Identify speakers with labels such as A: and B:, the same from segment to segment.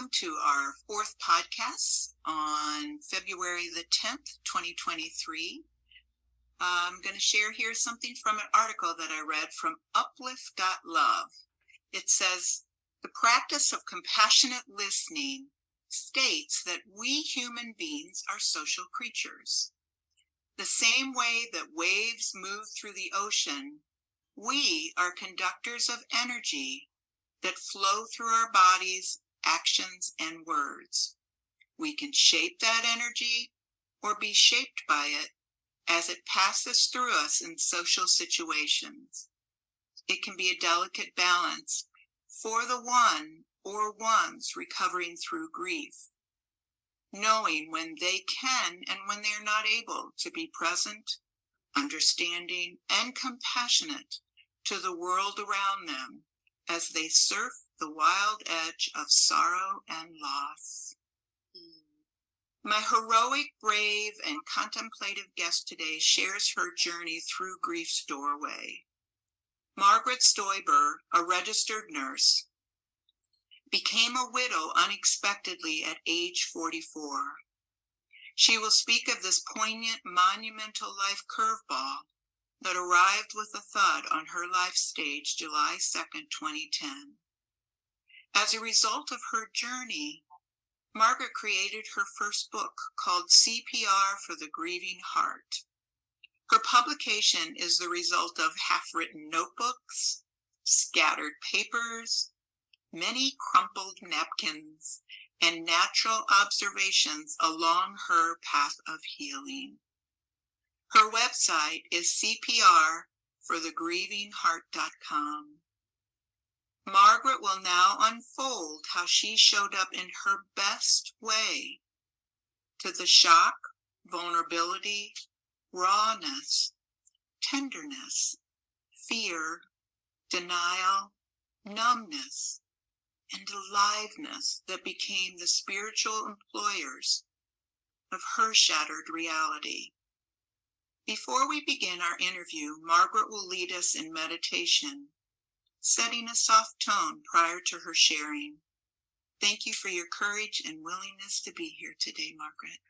A: welcome to our fourth podcast on February the 10th, 2023. I'm going to share here something from an article that I read from uplift.love. It says, the practice of compassionate listening states that we human beings are social creatures. The same way that waves move through the ocean, we are conductors of energy that flow through our bodies, actions, and words. We can shape that energy or be shaped by it as it passes through us in social situations. It can be a delicate balance for the one or ones recovering through grief, knowing when they can and when they're not able to be present, understanding, and compassionate to the world around them as they surf the wild edge of sorrow and loss. My heroic, brave, and contemplative guest today shares her journey through grief's doorway. Margaret Stoiber, a registered nurse, became a widow unexpectedly at age 44. She will speak of this poignant, monumental life curveball that arrived with a thud on her life stage July 2nd, 2010. As a result of her journey, Margaret created her first book called CPR for the Grieving Heart. Her publication is the result of half-written notebooks, scattered papers, many crumpled napkins, and natural observations along her path of healing. Her website is CPRfortheGrievingHeart.com. Margaret will now unfold how she showed up in her best way to the shock, vulnerability, rawness, tenderness, fear, denial, numbness, and aliveness that became the spiritual employers of her shattered reality. Before we begin our interview, Margaret will lead us in meditation, setting a soft tone prior to her sharing. Thank you for your courage and willingness to be here today, Margaret.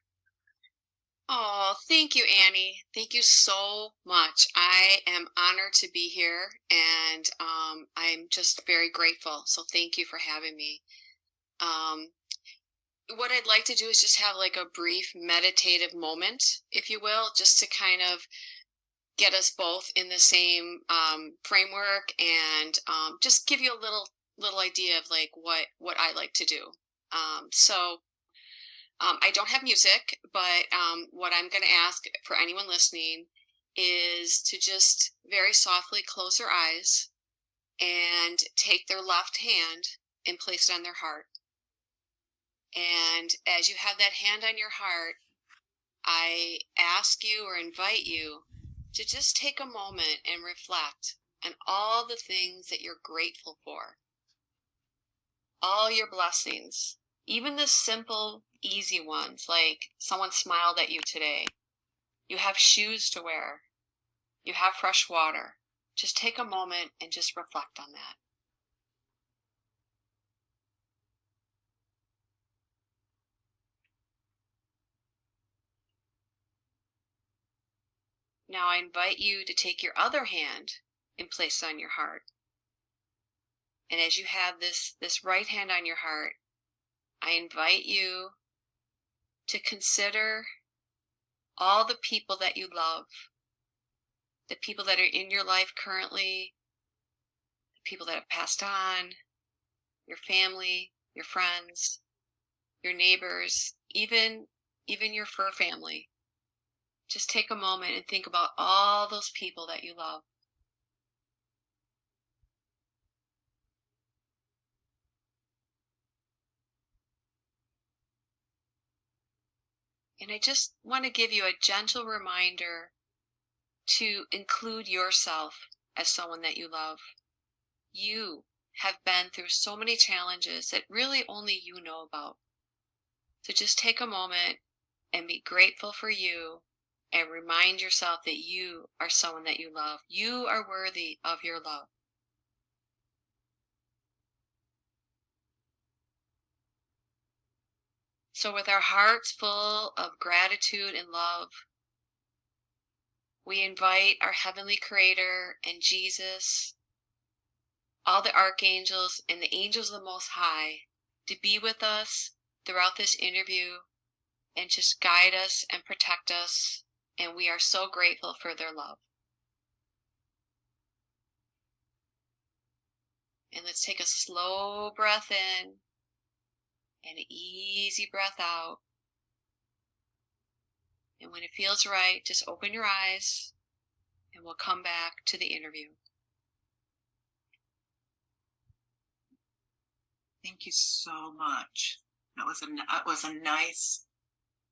B: Oh, thank you, Annie. Thank you so much. I am honored to be here, and I'm just very grateful. So thank you for having me. What I'd like to do is just have like a brief meditative moment, if you will, just to kind of get us both in the same framework and just give you a little idea of like what I like to do. I don't have music, but what I'm going to ask for anyone listening is to just very softly close their eyes and take their left hand and place it on their heart. And as you have that hand on your heart, I ask you or invite you to just take a moment and reflect on all the things that you're grateful for, all your blessings, even the simple, easy ones, like someone smiled at you today. You have shoes to wear. You have fresh water. Just take a moment and just reflect on that. Now I invite you to take your other hand and place it on your heart. And as you have this right hand on your heart, I invite you to consider all the people that you love, the people that are in your life currently, the people that have passed on, your family, your friends, your neighbors, even your fur family. Just take a moment and think about all those people that you love. And I just want to give you a gentle reminder to include yourself as someone that you love. You have been through so many challenges that really only you know about. So just take a moment and be grateful for you and remind yourself that you are someone that you love. You are worthy of your love. So with our hearts full of gratitude and love, we invite our Heavenly Creator and Jesus, all the archangels and the angels of the Most High, to be with us throughout this interview and just guide us and protect us. And we are so grateful for their love. And let's take a slow breath in and an easy breath out. And when it feels right, just open your eyes and we'll come back to the interview.
A: Thank you so much. That was a nice,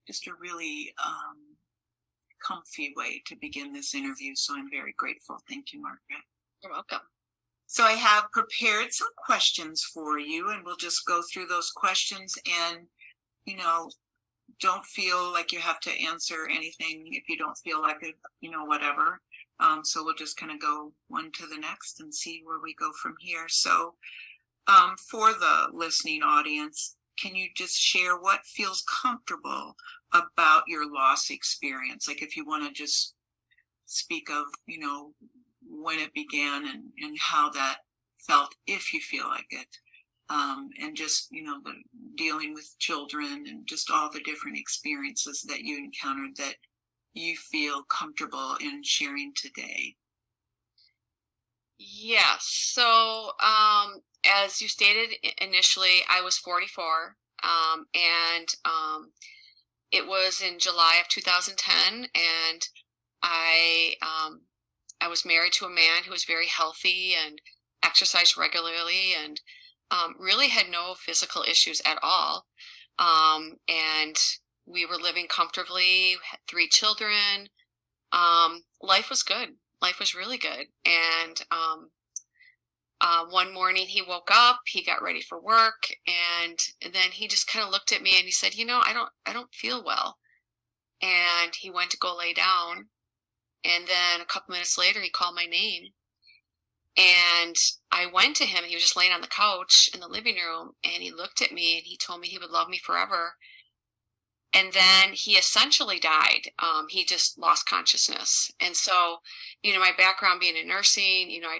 A: just a really comfy way to begin this interview. So I'm very grateful. Thank you, Margaret.
B: You're welcome.
A: So I have prepared some questions for you, and we'll just go through those questions. And, don't feel like you have to answer anything if you don't feel like it, whatever. So we'll just kind of go one to the next and see where we go from here. So for the listening audience, can you just share what feels comfortable about your loss experience? Like if you want to just speak of, when it began and how that felt, if you feel like it. And just, the dealing with children and just all the different experiences that you encountered that you feel comfortable in sharing today.
B: Yes. So, as you stated initially, I was 44, and it was in July of 2010, and I was married to a man who was very healthy and exercised regularly and really had no physical issues at all. And we were living comfortably, had 3 children. Life was good. Life was really good. And one morning he woke up, he got ready for work, and then he just kind of looked at me and he said, I don't feel well. And he went to go lay down. And then a couple minutes later, he called my name. And I went to him, and he was just laying on the couch in the living room, and he looked at me and he told me he would love me forever. And then he essentially died. He just lost consciousness. And so, my background being in nursing, I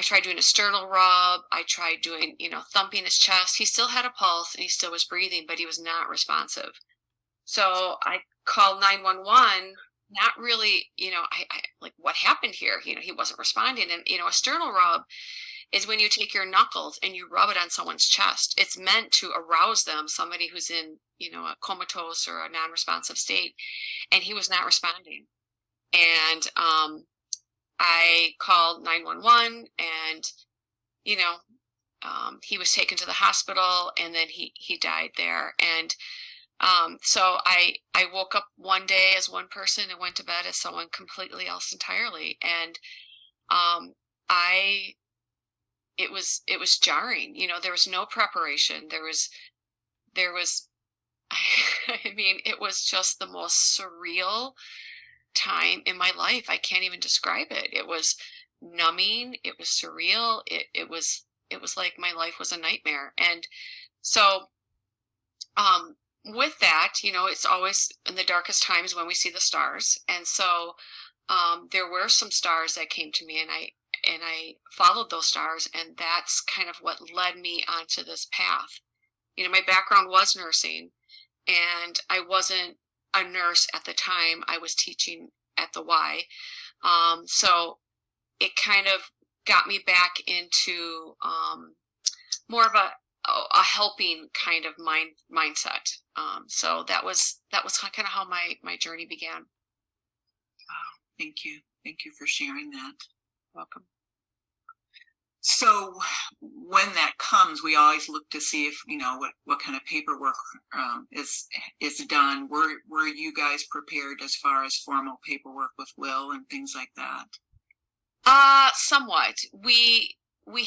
B: tried doing a sternal rub. I tried doing, thumping his chest. He still had a pulse and he still was breathing, but he was not responsive. So I called 911. Not really, I like, what happened here? He wasn't responding. And, a sternal rub is when you take your knuckles and you rub it on someone's chest. It's meant to arouse them, somebody who's in, a comatose or a non-responsive state. And he was not responding. And I called 911 and, he was taken to the hospital, and then he died there. And so I woke up one day as one person and went to bed as someone completely else entirely. And it was jarring. There was no preparation. There was I mean, it was just the most surreal time in my life. I can't even describe it. It was numbing. It was surreal. It was like my life was a nightmare. And so with that, it's always in the darkest times when we see the stars. And so there were some stars that came to me, and I followed those stars, and that's kind of what led me onto this path. My background was nursing, and I wasn't a nurse at the time. I was teaching at the Y. So it kind of got me back into more of a helping kind of mindset. So that was kind of how my journey began.
A: Thank you. Thank you for sharing that.
B: Welcome.
A: So when that comes, we always look to see if, what kind of paperwork is done. Were you guys prepared as far as formal paperwork with will and things like that?
B: Somewhat. We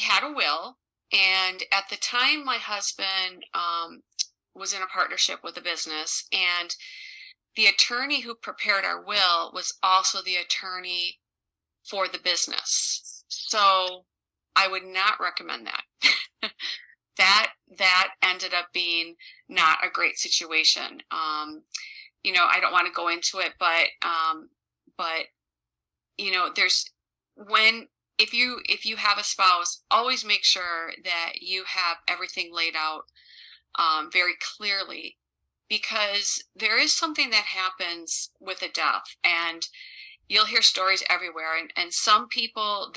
B: had a will, and at the time my husband was in a partnership with a business, and the attorney who prepared our will was also the attorney for the business. So I would not recommend that. that ended up being not a great situation. I don't want to go into it, but there's when if you have a spouse, always make sure that you have everything laid out very clearly, because there is something that happens with a death, and you'll hear stories everywhere. And some people,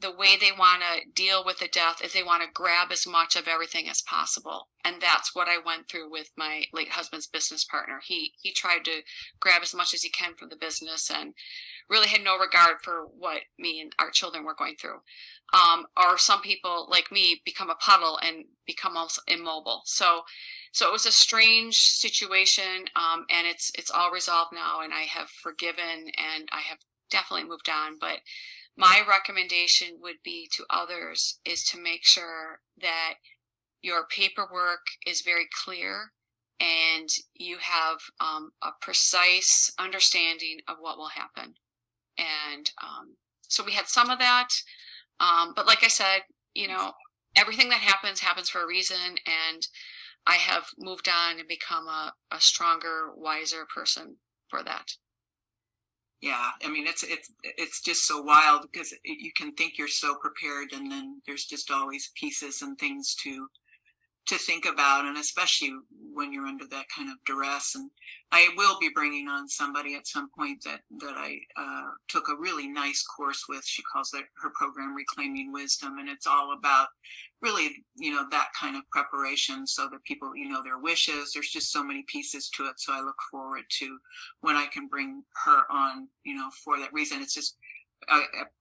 B: the way they want to deal with the death is they want to grab as much of everything as possible. And that's what I went through with my late husband's business partner. He tried to grab as much as he can from the business and really had no regard for what me and our children were going through. Or some people like me become a puddle and become almost immobile. So it was a strange situation, and it's all resolved now, and I have forgiven, and I have definitely moved on. But my recommendation would be to others is to make sure that your paperwork is very clear and you have a precise understanding of what will happen. And so we had some of that, but like I said, everything that happens for a reason, and I have moved on and become a stronger, wiser person for that.
A: Yeah, I mean, it's just so wild, because you can think you're so prepared, and then there's just always pieces and things to think about, and especially when you're under that kind of duress. And I will be bringing on somebody at some point that I took a really nice course with. She calls her program Reclaiming Wisdom, and it's all about really, that kind of preparation, so that people, their wishes. There's just so many pieces to it. So I look forward to when I can bring her on, for that reason. It's just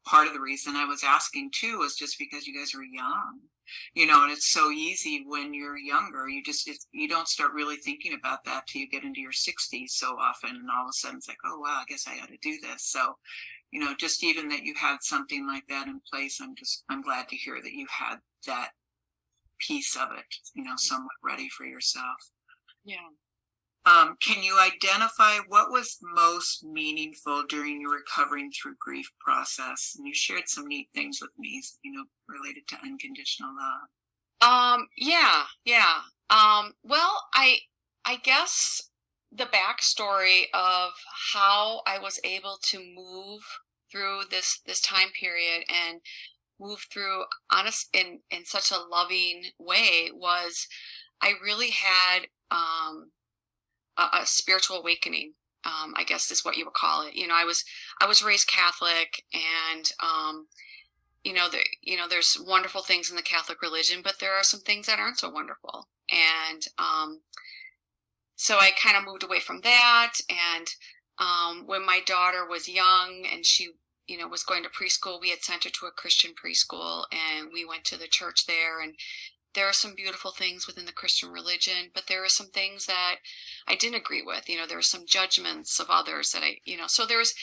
A: part of the reason I was asking too was just because you guys are young. And it's so easy when you're younger. You don't start really thinking about that till you get into your 60s so often, and all of a sudden it's like, oh wow, I guess I ought to do this. So, just even that you had something like that in place, I'm glad to hear that you had that piece of it, somewhat ready for yourself.
B: Yeah.
A: Can you identify what was most meaningful during your recovering through grief process? And you shared some neat things with me, related to unconditional love.
B: Yeah. Well, I guess the backstory of how I was able to move through this time period and move through in such a loving way was I really had a spiritual awakening, I guess is what you would call it. I was raised Catholic, and there's wonderful things in the Catholic religion, but there are some things that aren't so wonderful. And so I kind of moved away from that. And when my daughter was young and she was going to preschool, we had sent her to a Christian preschool, and we went to the church there, and there are some beautiful things within the Christian religion, but there are some things that I didn't agree with. There were some judgments of others that so there was,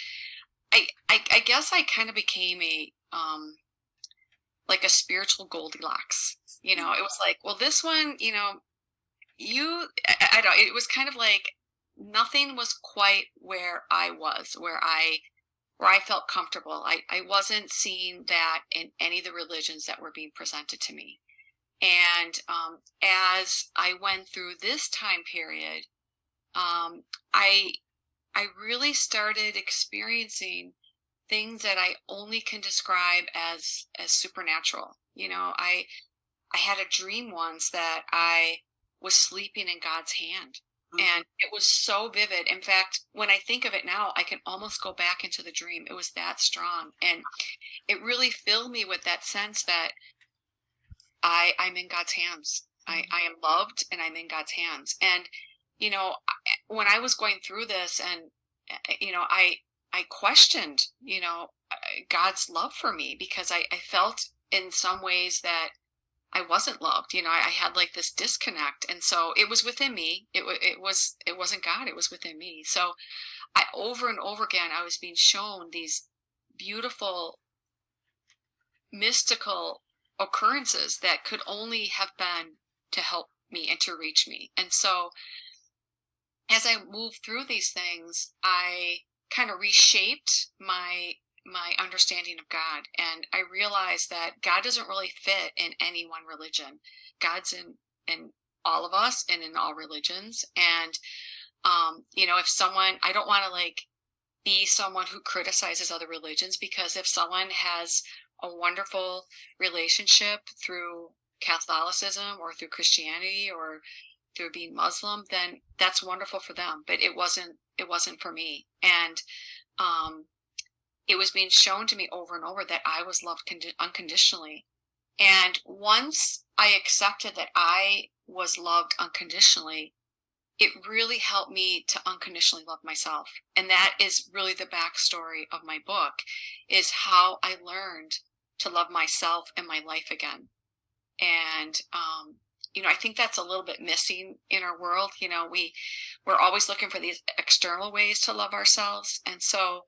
B: I guess I kind of became like a spiritual Goldilocks. It was like, well, this one, I don't, it was kind of like nothing was quite where I was, where I felt comfortable. I wasn't seeing that in any of the religions that were being presented to me. And as I went through this time period, I really started experiencing things that I only can describe as supernatural. I had a dream once that I was sleeping in God's hand, and it was so vivid. In fact, when I think of it now, I can almost go back into the dream. It was that strong, and it really filled me with that sense that I'm in God's hands. I am loved, and I'm in God's hands. And, when I was going through this, and, I questioned, God's love for me, because I felt in some ways that I wasn't loved. I had like this disconnect. And so it was within me. It wasn't God. It was within me. So over and over again, I was being shown these beautiful, mystical occurrences that could only have been to help me and to reach me. And so as I moved through these things, I kind of reshaped my my understanding of God. And I realized that God doesn't really fit in any one religion. God's in all of us and in all religions. And, if someone, I don't want to like be someone who criticizes other religions, because if someone has a wonderful relationship through Catholicism or through Christianity or through being Muslim, then that's wonderful for them. But it wasn't for me. And it was being shown to me over and over that I was loved unconditionally. And once I accepted that I was loved unconditionally, it really helped me to unconditionally love myself. And that is really the backstory of my book, is how I learned to love myself and my life again. And, I think that's a little bit missing in our world. We're always looking for these external ways to love ourselves. And so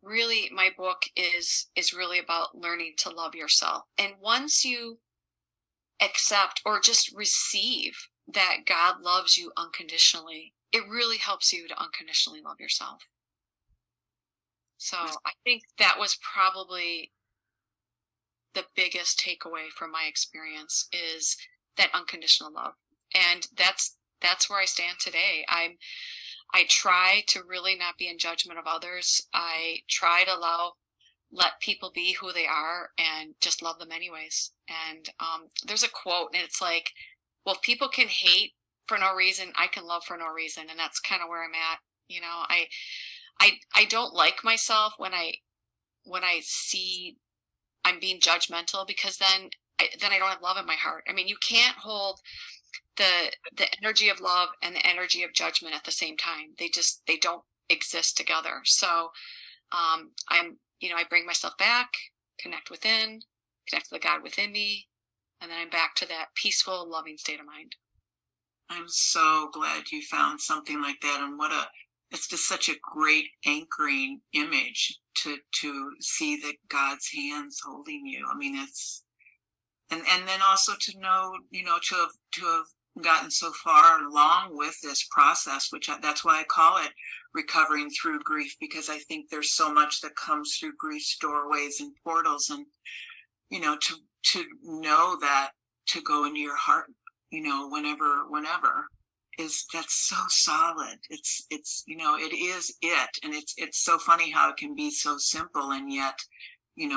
B: really my book is really about learning to love yourself. And once you accept or just receive that God loves you unconditionally, it really helps you to unconditionally love yourself. So I think that was probably the biggest takeaway from my experience, is that unconditional love. And that's where I stand today. I try to really not be in judgment of others. I try to let people be who they are and just love them anyways. And there's a quote, and it's like, well, if people can hate for no reason, I can love for no reason. And that's kind of where I'm at. I don't like myself when I see I'm being judgmental, because then I don't have love in my heart. I mean, you can't hold the energy of love and the energy of judgment at the same time. They don't exist together. So I bring myself back, connect within, connect to the God within me, and then I'm back to that peaceful, loving state of mind.
A: I'm so glad you found something like that. And it's just such a great anchoring image to see that God's hands holding you. I mean, and then also to know, to have gotten so far along with this process, that's why I call it recovering through grief, because I think there's so much that comes through grief's doorways and portals. And, to know that, to go into your heart, whenever that's so solid. It is it. And it's so funny how it can be so simple and yet,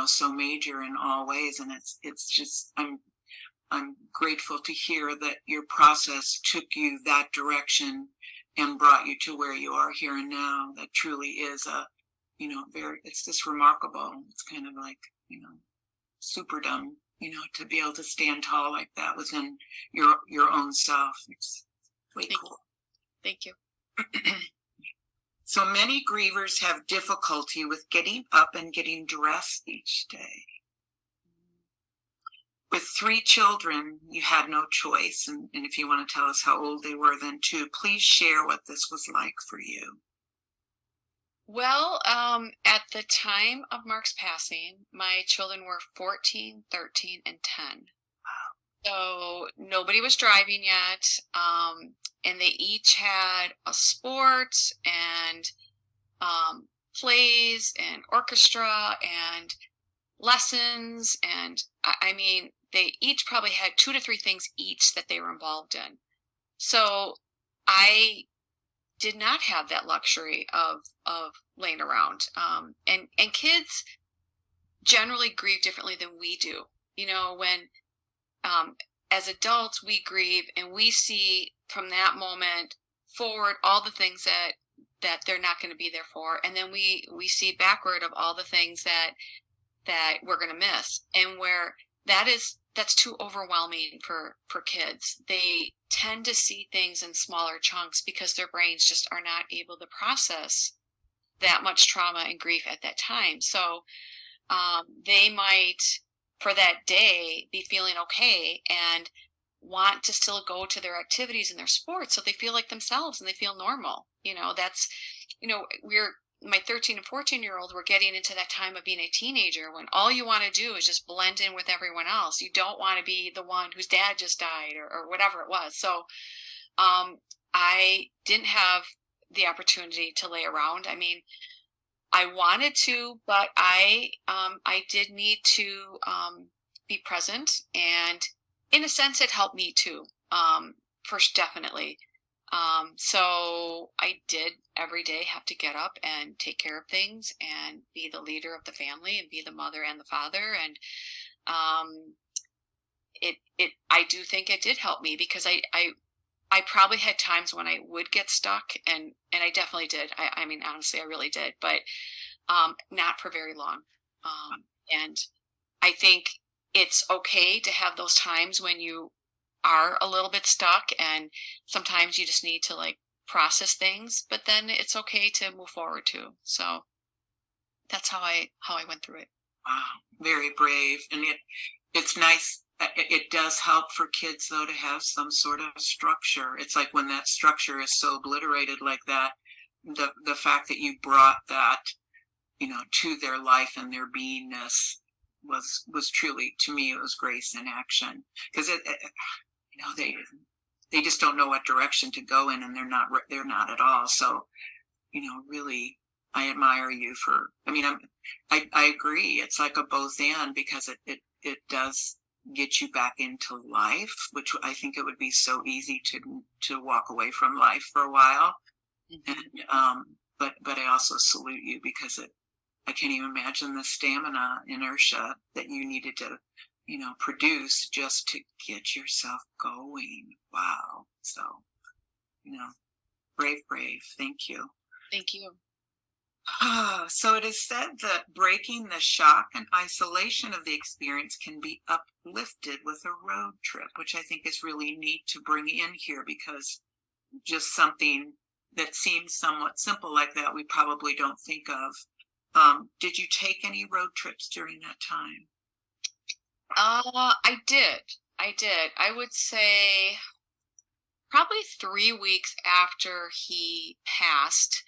A: so major in all ways. And it's just, I'm grateful to hear that your process took you that direction and brought you to where you are here and now. That truly is it's just remarkable. It's kind of like, super dumb, to be able to stand tall like that within your own self. It's way cool.
B: Thank you.
A: So many grievers have difficulty with getting up and getting dressed each day. With 3 children, you had no choice. And if you want to tell us how old they were then too, please share what this was like for you.
B: Well, at the time of Mark's passing, my children were 14, 13, and 10. So nobody was driving yet. And they each had a sport and plays and orchestra and lessons. And I mean, they each probably had 2 to 3 things each that they were involved in. So I did not have that luxury of laying around. And kids generally grieve differently than we do. When as adults we grieve and we see from that moment forward all the things that they're not going to be there for, and then we see backward of all the things that we're going to miss, and where that's too overwhelming for kids. They tend to see things in smaller chunks because their brains just are not able to process that much trauma and grief at that time. So they might, for that day, be feeling okay and want to still go to their activities and their sports so they feel like themselves and they feel normal. My 13 and 14-year-old were getting into that time of being a teenager when all you want to do is just blend in with everyone else. You don't want to be the one whose dad just died or whatever it was. So I didn't have the opportunity to lay around. I mean, I wanted to, but I did need to be present, and in a sense, it helped me too. First, definitely. So I did every day have to get up and take care of things and be the leader of the family and be the mother and the father. And um, I do think it did help me because I probably had times when I would get stuck, and I definitely did. I mean, honestly, I really did, but not for very long. And I think it's okay to have those times when you are a little bit stuck, and sometimes you just need to like process things, but then it's okay to move forward too. So that's how I went through it.
A: Wow, very brave. And it's nice. It does help for kids though to have some sort of structure. It's like when that structure is so obliterated like that, the fact that you brought that, to their life and their beingness was truly, to me, it was grace in action. Because they just don't know what direction to go in, and they're not at all. So, really, I admire you for. I mean, I agree. It's like a both and, because it does get you back into life, which I think it would be so easy to walk away from life for a while.
B: Mm-hmm.
A: And but I also salute you, because I can't even imagine the stamina, inertia that you needed to produce just to get yourself going. Wow. So, brave. Thank you.
B: Thank you.
A: So it is said that breaking the shock and isolation of the experience can be uplifted with a road trip, which I think is really neat to bring in here, because just something that seems somewhat simple like that, we probably don't think of. Did you take any road trips during that time?
B: I did. I would say probably 3 weeks after he passed,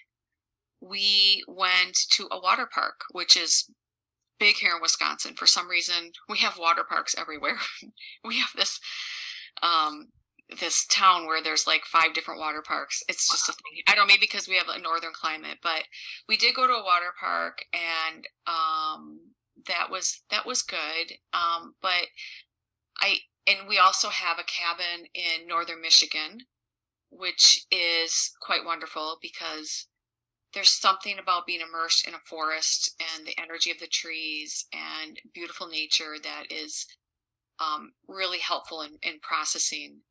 B: we went to a water park, which is big here in Wisconsin. For some reason, we have water parks everywhere. We have this town where there's like 5 different water parks. It's just a thing. I don't know, maybe because we have a northern climate, but we did go to a water park, and that was good. But we also have a cabin in northern Michigan, which is quite wonderful because there's something about being immersed in a forest and the energy of the trees and beautiful nature that is really helpful in processing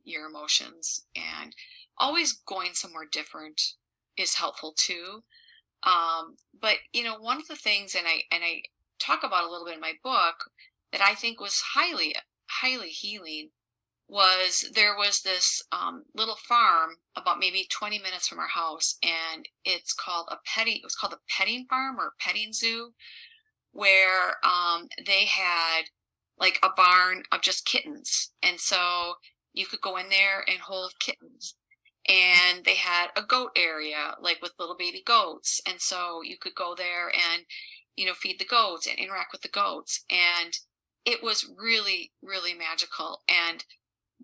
B: your emotions. And always going somewhere different is helpful too. But one of the things, and I talk about a little bit in my book, that I think was highly healing, there was this little farm about maybe 20 minutes from our house, and it was called a petting farm or petting zoo, where they had like a barn of just kittens, and so you could go in there and hold kittens. And they had a goat area, like with little baby goats, and so you could go there and feed the goats and interact with the goats, and it was really, really magical. And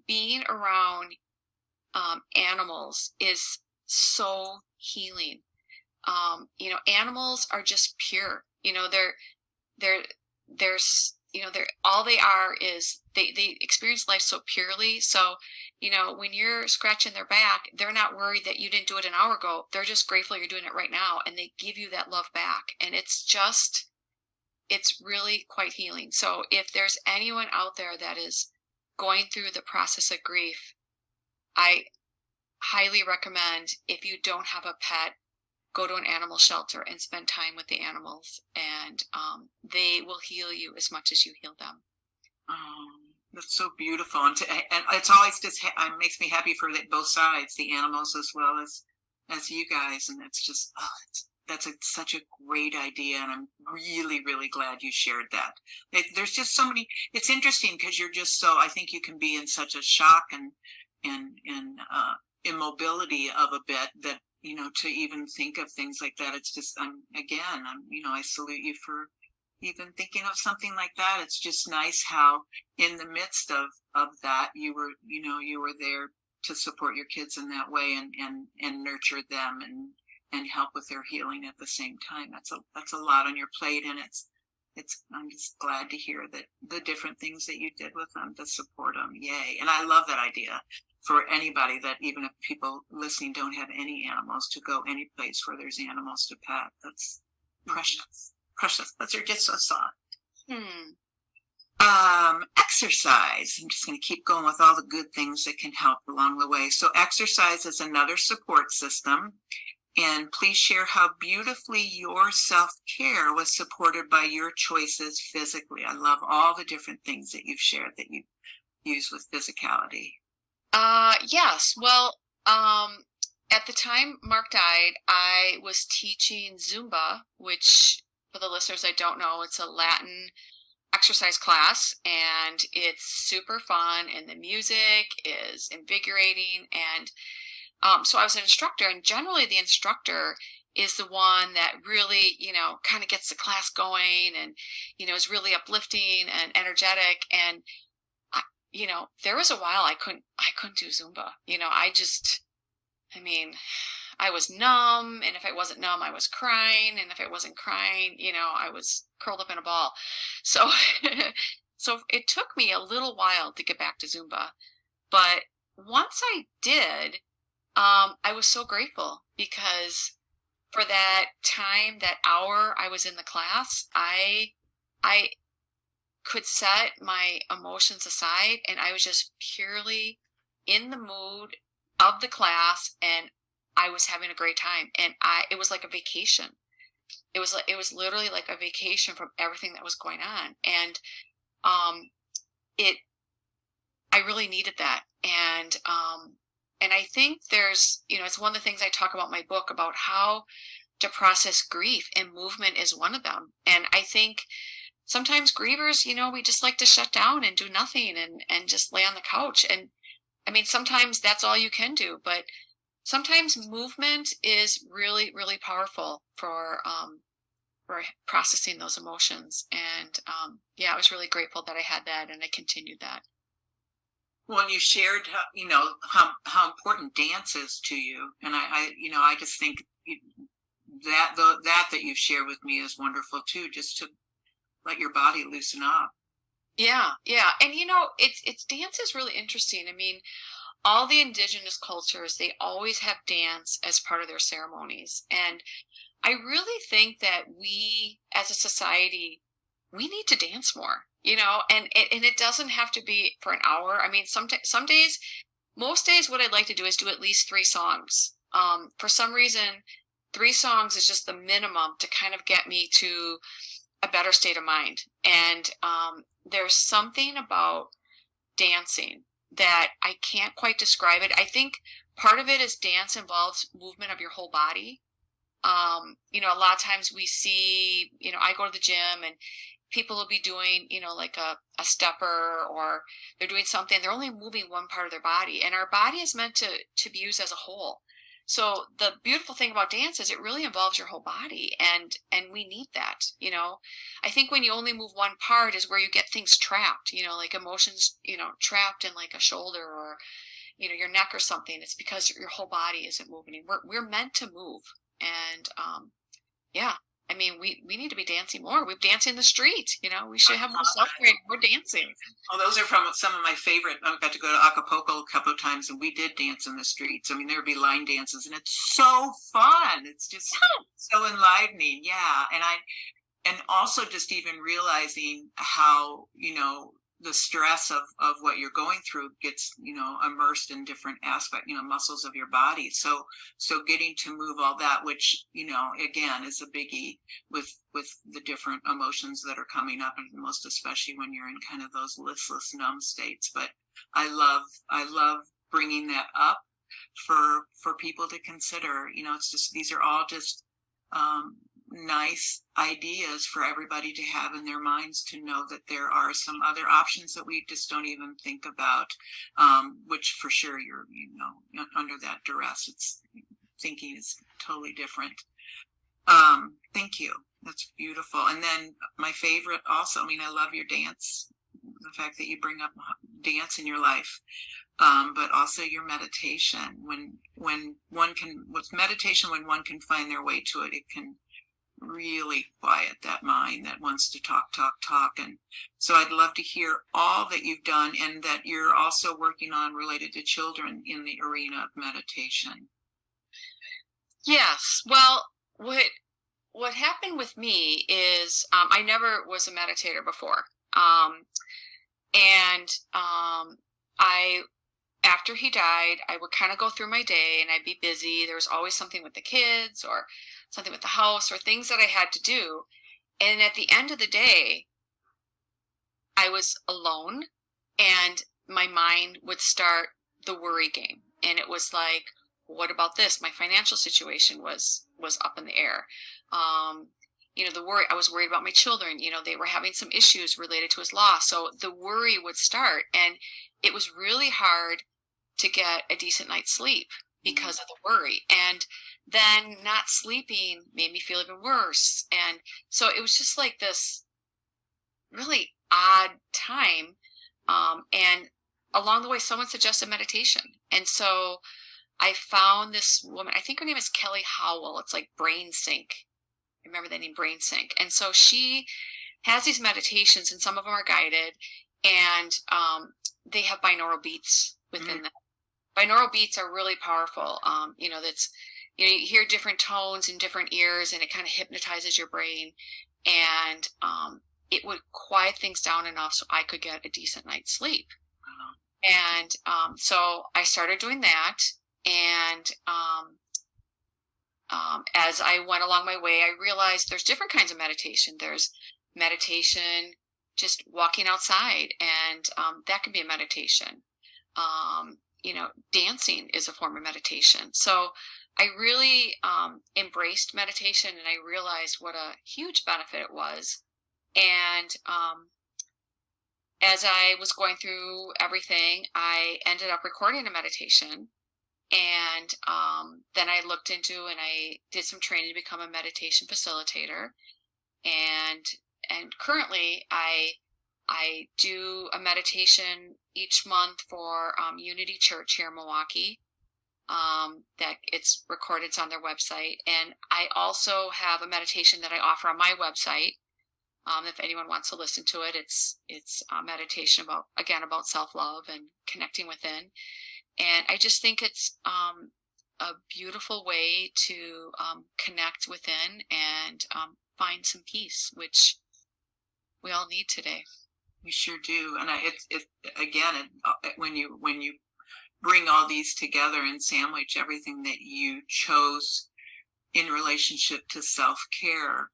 B: being around animals is so healing. Animals are just pure. They're all they are is they experience life so purely. So, when you're scratching their back, they're not worried that you didn't do it an hour ago. They're just grateful you're doing it right now, and they give you that love back. And it's really quite healing. So if there's anyone out there that is going through the process of grief, I highly recommend, if you don't have a pet, go to an animal shelter and spend time with the animals, and they will heal you as much as you heal them.
A: That's so beautiful, and it's always just makes me happy for both sides, the animals as well as you guys, and it's just that's such a great idea, and I'm really, really glad you shared that. There's just so many. It's interesting because you're just so. I think you can be in such a shock and immobility of a bit that to even think of things like that. It's just I salute you for even thinking of something like that. It's just nice how in the midst of that you were there to support your kids in that way and nurture them and help with their healing at the same time. That's a lot on your plate, and I'm just glad to hear that the different things that you did with them to support them. Yay. And I love that idea for anybody, that even if people listening don't have any animals, to go any place where there's animals to pet. That's precious. Precious. That's just so soft. Exercise. I'm just going to keep going with all the good things that can help along the way. So exercise is another support system. And please share how beautifully your self-care was supported by your choices physically. I love all the different things that you've shared that you use with physicality.
B: Yes. Well, at the time Mark died, I was teaching Zumba, which, for the listeners I don't know, it's a Latin exercise class, and it's super fun, and the music is invigorating. And so I was an instructor, and generally the instructor is the one that really, kind of gets the class going, and, is really uplifting and energetic. And, there was a while I couldn't do Zumba. I was numb, and if I wasn't numb, I was crying. And if I wasn't crying, I was curled up in a ball. So, so it took me a little while to get back to Zumba. But once I did, I was so grateful, because for that time, that hour I was in the class, I could set my emotions aside, and I was just purely in the mood of the class, and I was having a great time. And it was like a vacation. It was literally like a vacation from everything that was going on. And I really needed that. And I think there's, it's one of the things I talk about in my book, about how to process grief, and movement is one of them. And I think sometimes grievers, we just like to shut down and do nothing and just lay on the couch. And sometimes that's all you can do, but sometimes movement is really, really powerful for processing those emotions. And I was really grateful that I had that, and I continued that.
A: Well, you shared, how important dance is to you, and I just think that you've shared with me is wonderful too, just to let your body loosen up.
B: Yeah, and it's dance is really interesting. All the indigenous cultures, they always have dance as part of their ceremonies, and I really think that we, as a society, we need to dance more. And it doesn't have to be for an hour. Some days, most days, what I'd like to do is do at least 3 songs. For some reason, 3 songs is just the minimum to kind of get me to a better state of mind. And there's something about dancing that I can't quite describe it. I think part of it is dance involves movement of your whole body. A lot of times we see, I go to the gym, and people will be doing, like a stepper, or they're doing something, they're only moving one part of their body, and our body is meant to be used as a whole. So the beautiful thing about dance is it really involves your whole body, and we need that. I think when you only move one part is where you get things trapped, like emotions, trapped in like a shoulder, or, your neck or something. It's because your whole body isn't moving. We're meant to move. And, we need to be dancing more. We're dancing in the street. We should have more celebrating, more dancing.
A: Oh, those are from some of my favorite. I got to go to Acapulco a couple of times, and we did dance in the streets. There would be line dances, and it's so fun. It's just so enlivening. Yeah. And also just even realizing how, the stress of what you're going through gets, immersed in different aspects, muscles of your body. So getting to move all that, which, again, is a biggie with the different emotions that are coming up, and most especially when you're in kind of those listless, numb states. But I love bringing that up for people to consider. It's just, these are all just, nice ideas for everybody to have in their minds, to know that there are some other options that we just don't even think about, which for sure you're, under that duress, it's thinking is totally different. Thank you. That's beautiful. And then my favorite also, I love your dance, the fact that you bring up dance in your life. but also your meditation. When one can, with meditation, when one can find their way to it, it can really quiet that mind that wants to talk. And so I'd love to hear all that you've done and that you're also working on related to children in the arena of meditation.
B: Yes. Well, what happened with me is I never was a meditator before. I after he died, I would kind of go through my day and I'd be busy. There was always something with the kids or something with the house or things that I had to do. And at the end of the day, I was alone and my mind would start the worry game. And it was like, what about this? My financial situation was up in the air. The worry, I was worried about my children. They were having some issues related to his loss. So the worry would start. And it was really hard to get a decent night's sleep because of the worry. And then not sleeping made me feel even worse. And so it was just like this really odd time. And along the way, someone suggested meditation. And so I found this woman, I think her name is Kelly Howell. It's like Brain Sync. I remember the name Brain Sync. And so she has these meditations and some of them are guided and they have binaural beats within them. Binaural beats are really powerful. You hear different tones in different ears and it kind of hypnotizes your brain. And it would quiet things down enough so I could get a decent night's sleep. And so I started doing that. And as I went along my way, I realized there's different kinds of meditation. There's meditation just walking outside, and that can be a meditation. Dancing is a form of meditation. So I really embraced meditation, and I realized what a huge benefit it was. And as I was going through everything, I ended up recording a meditation. And then I looked into and I did some training to become a meditation facilitator. And currently I do a meditation each month for Unity Church here in Milwaukee. That it's recorded, it's on their website. And I also have a meditation that I offer on my website. If anyone wants to listen to it, it's a meditation about self-love and connecting within. And I just think it's a beautiful way to connect within and find some peace, which we all need today.
A: We sure do. And when you bring all these together and sandwich everything that you chose in relationship to self-care,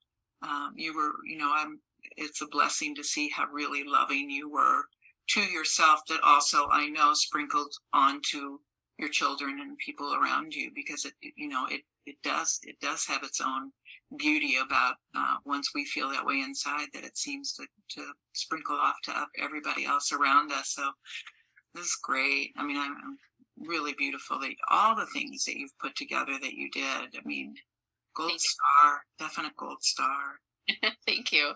A: it's a blessing to see how really loving you were to yourself, that also I know sprinkled onto your children and people around you, because it does have its own beauty about once we feel that way inside, that it seems to sprinkle off to everybody else around us. So this is great. I mean, I'm really beautiful that all the things that you've put together that you did. I mean, gold star, definite gold star.
B: Thank you.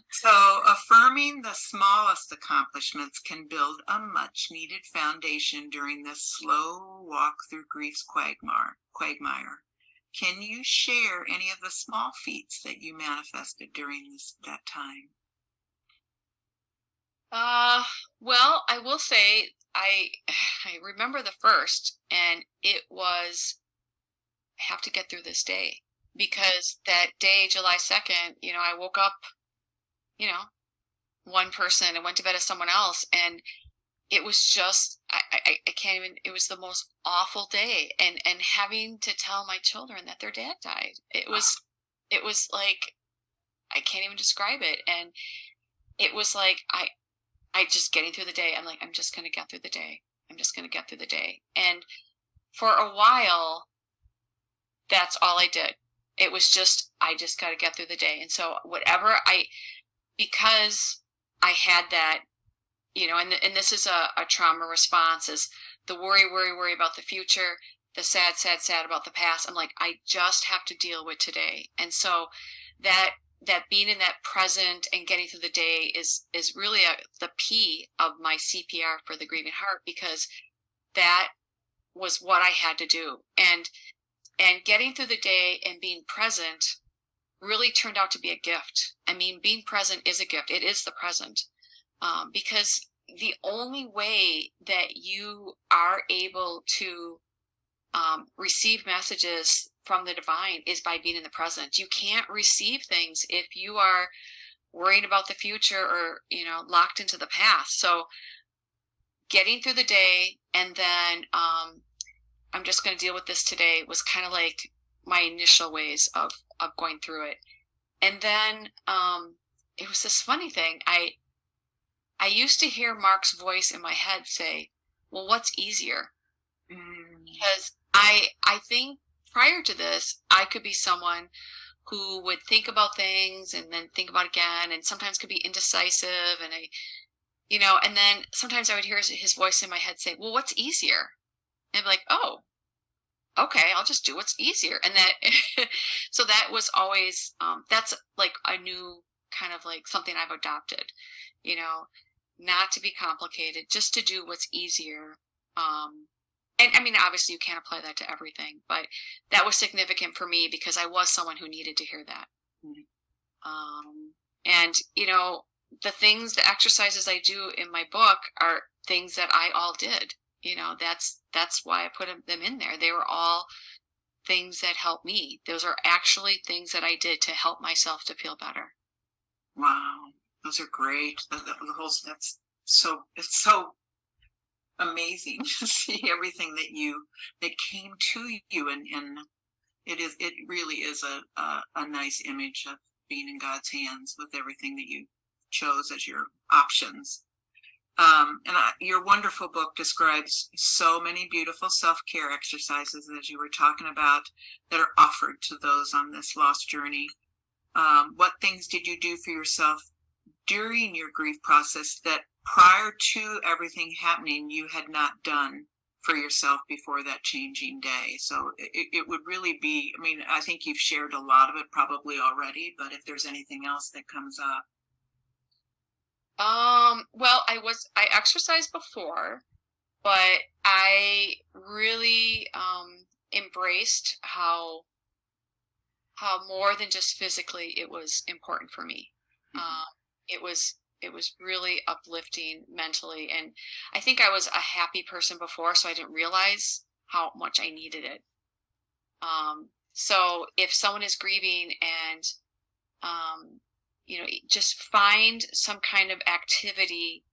A: So affirming the smallest accomplishments can build a much needed foundation during this slow walk through grief's quagmire. Can you share any of the small feats that you manifested during that time?
B: Well, I will say I remember the first, and it was, I have to get through this day. Because that day, July 2nd, I woke up, one person and went to bed as someone else. And it was just, I can't even, it was the most awful day. And having to tell my children that their dad died, it was like, I can't even describe it. And it was like, I just getting through the day. I'm like, I'm just going to get through the day. I'm just going to get through the day. And for a while, that's all I did. It was just, I just got to get through the day. And so because I had that, and this is a trauma response, is the worry about the future, the sad about the past. I'm like, I just have to deal with today. And so that that being in that present and getting through the day is really the P of my CPR for the Grieving Heart, because that was what I had to do. And getting through the day and being present really turned out to be a gift. I mean, being present is a gift. It is the present. Because the only way that you are able to receive messages from the divine is by being in the present. You can't receive things if you are worrying about the future or, locked into the past. So getting through the day, and then I'm just going to deal with this today, was kind of like my initial ways of going through it. And then it was this funny thing. I used to hear Mark's voice in my head say, well, what's easier? Because I think prior to this, I could be someone who would think about things and then think about it again, and sometimes could be indecisive. And and then sometimes I would hear his voice in my head say, well, what's easier? And I'd be like, oh, okay, I'll just do what's easier. And that, so that was always, that's like a new kind of like something I've adopted, not to be complicated, just to do what's easier. And I mean, obviously you can't apply that to everything, but that was significant for me because I was someone who needed to hear that. And, the exercises I do in my book are things that I all did. That's why I put them in there. They were all things that helped me. Those are actually things that I did to help myself to feel better.
A: Wow. Those are great. It's so amazing to see everything that came to you, and it really is a nice image of being in God's hands with everything that you chose as your options. Your wonderful book describes so many beautiful self-care exercises, as you were talking about, that are offered to those on this lost journey. What things did you do for yourself during your grief process that prior to everything happening you had not done for yourself before that changing day? So it would really be, I mean, I think you've shared a lot of it probably already, but if there's anything else that comes up.
B: Well, I exercised before, but I really embraced how more than just physically it was important for me. It was really uplifting mentally, and I think I was a happy person before, so I didn't realize how much I needed it. So if someone is grieving and just find some kind of activity.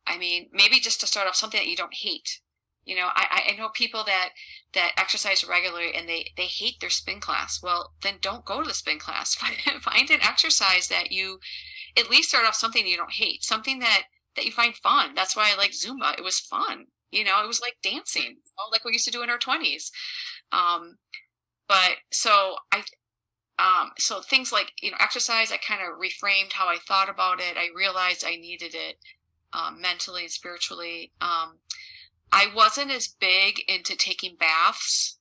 B: I mean, maybe just to start off, something that you don't hate. I know people that exercise regularly and they hate their spin class. Well, then don't go to the spin class. Find an exercise that you at least start off something you don't hate, something that you find fun. That's why I like Zumba. It was fun. It was like dancing, like we used to do in our 20s. But so so things like, exercise, I kind of reframed how I thought about it. I realized I needed it mentally and spiritually. I wasn't as big into taking baths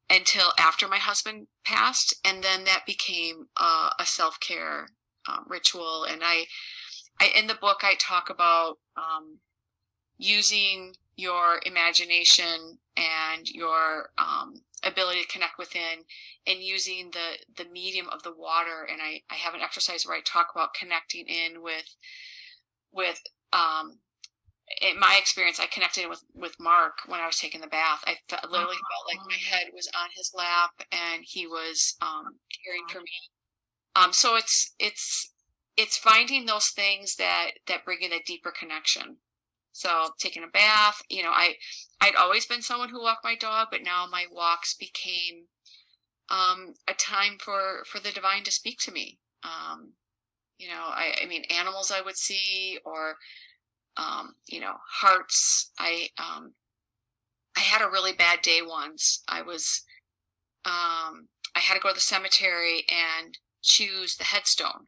B: until after my husband passed. And then that became a self-care ritual. And I in the book, I talk about using your imagination and your ability to connect within, and using the medium of the water. And I have an exercise where I talk about connecting in with in my experience, I connected in with Mark when I was taking the bath. I literally felt like my head was on his lap and he was caring for me. So it's finding those things that bring in a deeper connection. So taking a bath, I'd always been someone who walked my dog, but now my walks became a time for the divine to speak to me. I mean, animals I would see, or hearts. I had a really bad day once. I had to go to the cemetery and choose the headstone,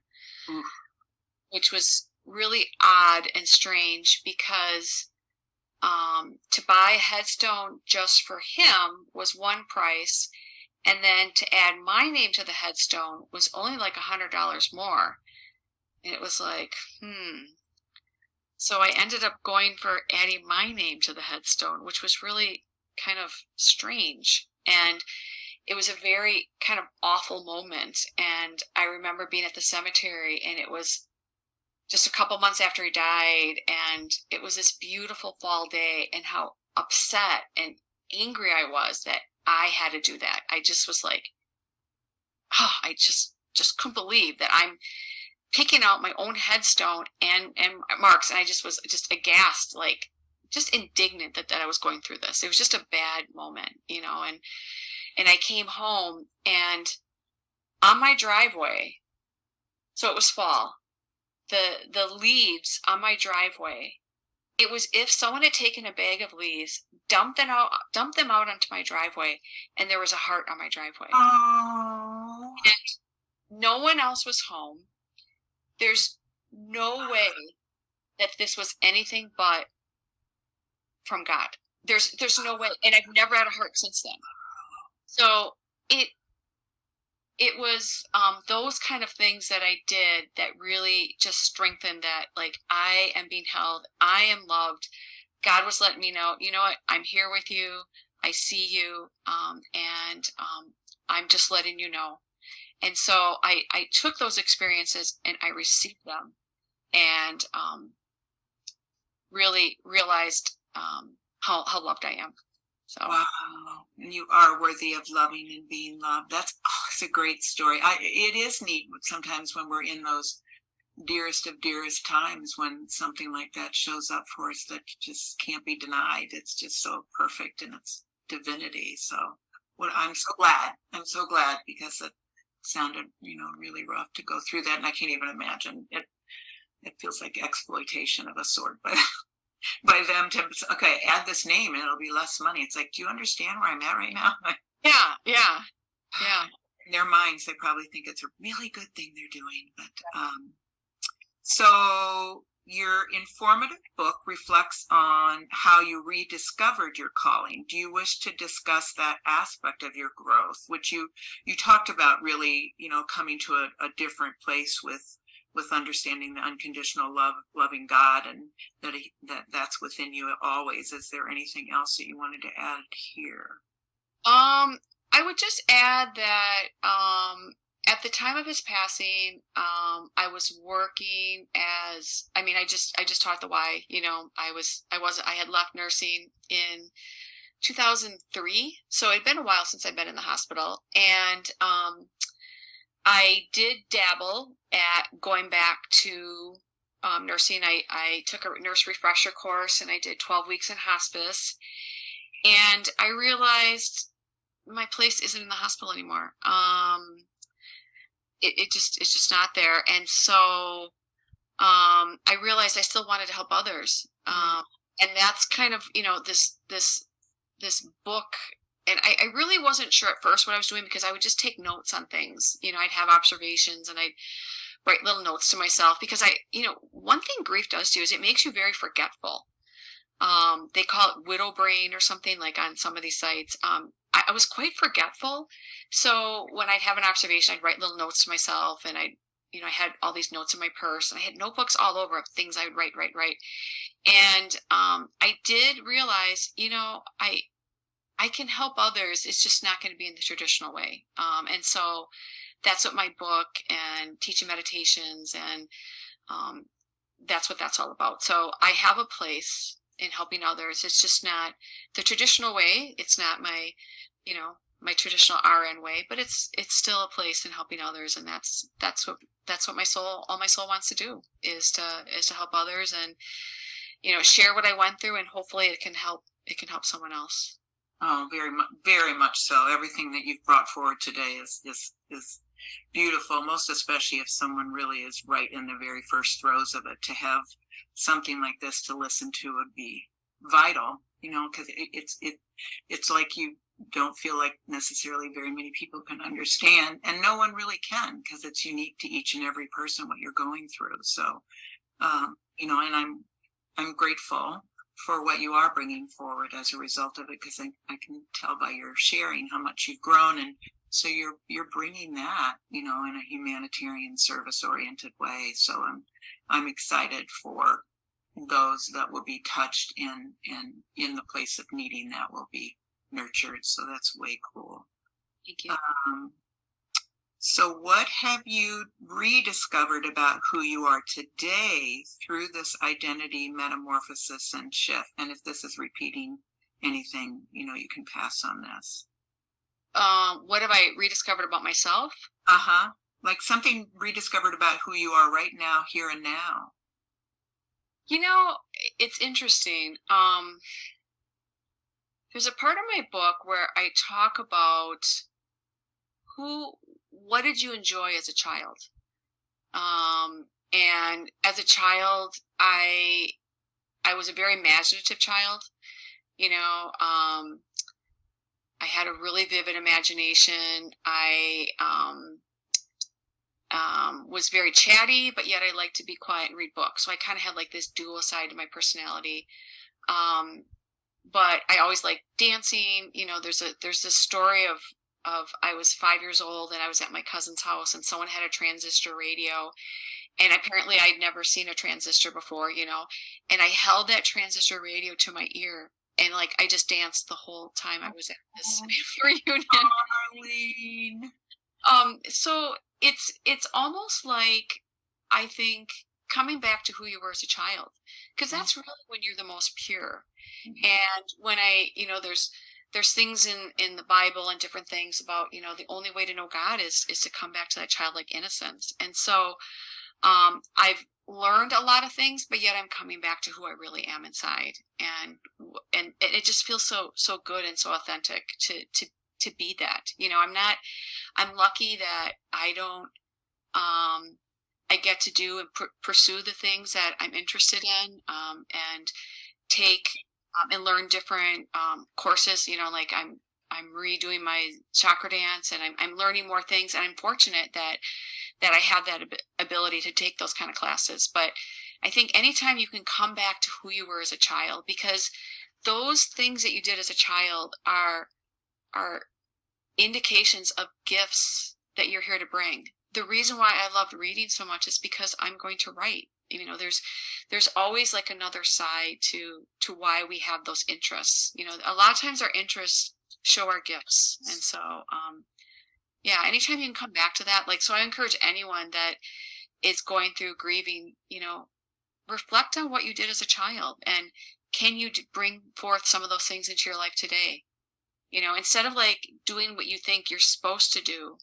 B: which was really odd and strange because to buy a headstone just for him was one price, And then to add my name to the headstone was only like $100 more. And it was like, So I ended up going for adding my name to the headstone, which was really kind of strange. And it was a very kind of awful moment. And I remember being at the cemetery, and it was just a couple months after he died. And it was this beautiful fall day, and how upset and angry I was that I had to do that. I just was like, I just couldn't believe that I'm picking out my own headstone and marks. And I just was just aghast, like just indignant that I was going through this. It was just a bad moment, and I came home, and on my driveway, so it was fall, the leaves on my driveway, it was if someone had taken a bag of leaves, dumped them out onto my driveway, and there was a heart on my driveway.
A: Oh.
B: And no one else was home. There's no way that this was anything but from God. There's no way. And I've never had a heart since then. So it was those kind of things that I did that really just strengthened that, like, I am being held, I am loved. God was letting me know, you know what, I'm here with you, I see you, and I'm just letting you know. And so I took those experiences and I received them, and really realized how loved I am. So.
A: Wow. And you are worthy of loving and being loved. It's a great story. It is neat sometimes when we're in those dearest of dearest times, when something like that shows up for us that just can't be denied. It's just so perfect in its divinity. So I'm so glad, because it sounded, really rough to go through that. And I can't even imagine it. It feels like exploitation of a sort, but by them to, okay, add this name and it'll be less money. It's like, do you understand where I'm at right now?
B: Yeah.
A: In their minds, they probably think it's a really good thing they're doing. But so your informative book reflects on how you rediscovered your calling. Do you wish to discuss that aspect of your growth, which you talked about, really, coming to a different place with understanding the unconditional love, loving God, and that's within you always. Is there anything else that you wanted to add here?
B: I would just add that at the time of his passing, I was working as, I just taught the why. I had left nursing in 2003, so it'd been a while since I'd been in the hospital, and I did dabble at going back to nursing. I took a nurse refresher course, and I did 12 weeks in hospice. And I realized my place isn't in the hospital anymore. It's just not there. And so I realized I still wanted to help others. And that's kind of, this book. And I really wasn't sure at first what I was doing, because I would just take notes on things. I'd have observations, and I'd write little notes to myself, because one thing grief does to you is it makes you very forgetful. They call it widow brain or something, like on some of these sites. I was quite forgetful. So when I'd have an observation, I'd write little notes to myself, and I had all these notes in my purse, and I had notebooks all over of things I would write. And I did realize, I can help others. It's just not going to be in the traditional way. And so that's what my book and teaching meditations, and that's what that's all about. So I have a place in helping others. It's just not the traditional way. It's not my, my traditional RN way, but it's still a place in helping others. And that's what all my soul wants to do, is to help others, and, share what I went through, and hopefully it can help someone else.
A: Oh, very much so. Everything that you've brought forward today is beautiful, most especially if someone really is right in the very first throes of it. To have something like this to listen to would be vital, because it's like you don't feel like necessarily very many people can understand, and no one really can, because it's unique to each and every person what you're going through. So, and I'm grateful for what you are bringing forward as a result of it, because I can tell by your sharing how much you've grown and So you're bringing that, in a humanitarian service oriented way. So I'm excited for those that will be touched and in the place of needing that will be nurtured. So that's way cool.
B: Thank you.
A: So what have you rediscovered about who you are today through this identity metamorphosis and shift? And if this is repeating anything, you can pass on this.
B: What have I rediscovered about myself?
A: Like something rediscovered about who you are right now, here and now.
B: It's interesting. There's a part of my book where I talk about what did you enjoy as a child? And as a child, I was a very imaginative child. I had a really vivid imagination. I was very chatty, but yet I liked to be quiet and read books. So I kind of had like this dual side to my personality. But I always liked dancing. There's this story of I was 5 years old and I was at my cousin's house and someone had a transistor radio, and apparently I'd never seen a transistor before, and I held that transistor radio to my ear, and like I just danced the whole time I was at this reunion. So it's almost like, I think, coming back to who you were as a child, because that's really when you're the most pure. And when there's things in the Bible and different things about, the only way to know God is to come back to that childlike innocence. And so I've learned a lot of things, but yet I'm coming back to who I really am inside. And it just feels so good and so authentic to be that. I'm lucky that I don't, I get to do and pursue the things that I'm interested in, and take and learn different courses. Like I'm redoing my chakra dance, and I'm learning more things, and I'm fortunate that I have that ability to take those kind of classes. But I think anytime you can come back to who you were as a child, because those things that you did as a child are indications of gifts that you're here to bring. The reason why I loved reading so much is because I'm going to write. There's always like another side to why we have those interests. A lot of times our interests show our gifts. And so, anytime you can come back to that, so I encourage anyone that is going through grieving, reflect on what you did as a child, and can you bring forth some of those things into your life today? Instead of doing what you think you're supposed to do,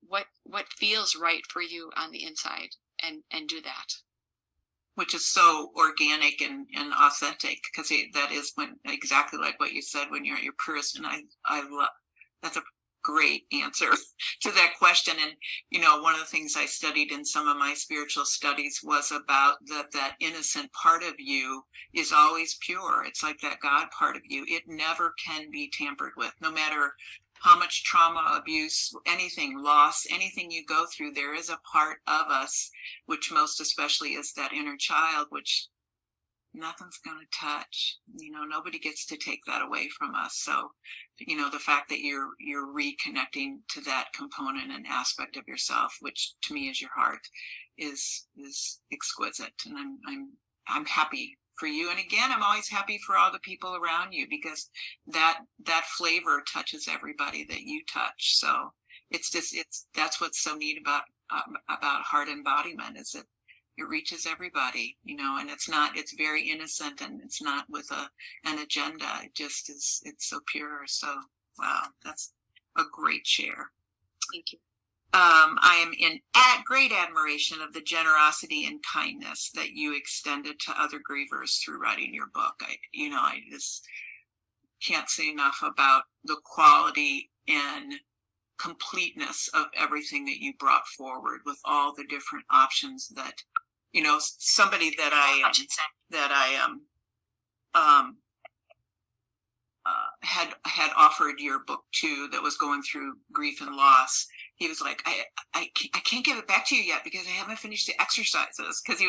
B: what feels right for you on the inside, and do that.
A: Which is so organic and authentic, because that is exactly like what you said, when you're at your purest. And I love, that's a great answer to that question. And one of the things I studied in some of my spiritual studies was about that innocent part of you is always pure. It's like that God part of you. It never can be tampered with, no matter how much trauma, abuse, anything, loss, anything you go through. There is a part of us, which most especially is that inner child, which nothing's going to touch. Nobody gets to take that away from us. So, the fact that you're reconnecting to that component and aspect of yourself, which to me is your heart, is exquisite. And I'm happy for you. And again, I'm always happy for all the people around you, because that flavor touches everybody that you touch. So that's what's so neat about heart embodiment, is that it reaches everybody, and it's very innocent, and it's not with an agenda. It just is, it's so pure. So, wow, that's a great share.
B: Thank you.
A: I am in great admiration of the generosity and kindness that you extended to other grievers through writing your book. I just can't say enough about the quality and completeness of everything that you brought forward, with all the different options that, somebody that I had offered your book to, that was going through grief and loss. He was like, I can't give it back to you yet, because I haven't finished the exercises, because he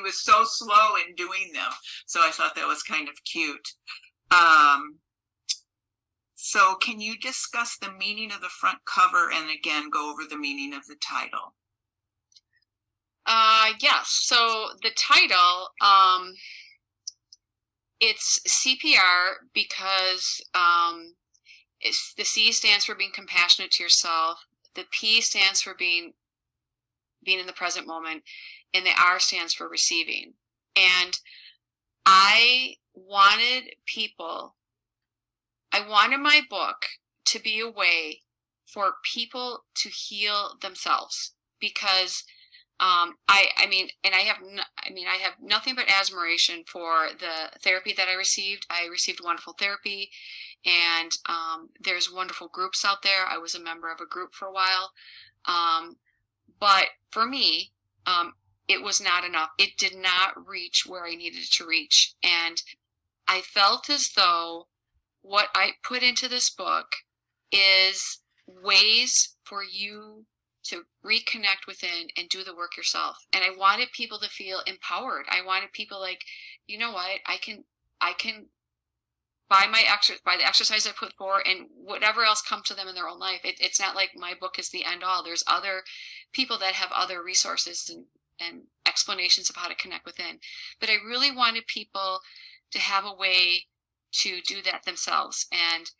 A: was so slow in doing them. So I thought that was kind of cute. So can you discuss the meaning of the front cover and again go over the meaning of the title?
B: Yes. So the title, it's CPR because the C stands for being compassionate to yourself. The P stands for being in the present moment, and the R stands for receiving. And I wanted my book to be a way for people to heal themselves, because I have nothing but admiration for the therapy that I received. I received wonderful therapy, and there's wonderful groups out there. I was a member of a group for a while. But for me, it was not enough. It did not reach where I needed it to reach. And I felt as though what I put into this book is ways for you to reconnect within and do the work yourself. And I wanted people to feel empowered. I wanted people like, you know what, I can by the exercise I put forward and whatever else comes to them in their own life. It's not like my book is the end all. There's other people that have other resources and explanations of how to connect within. But I really wanted people to have a way to do that themselves. And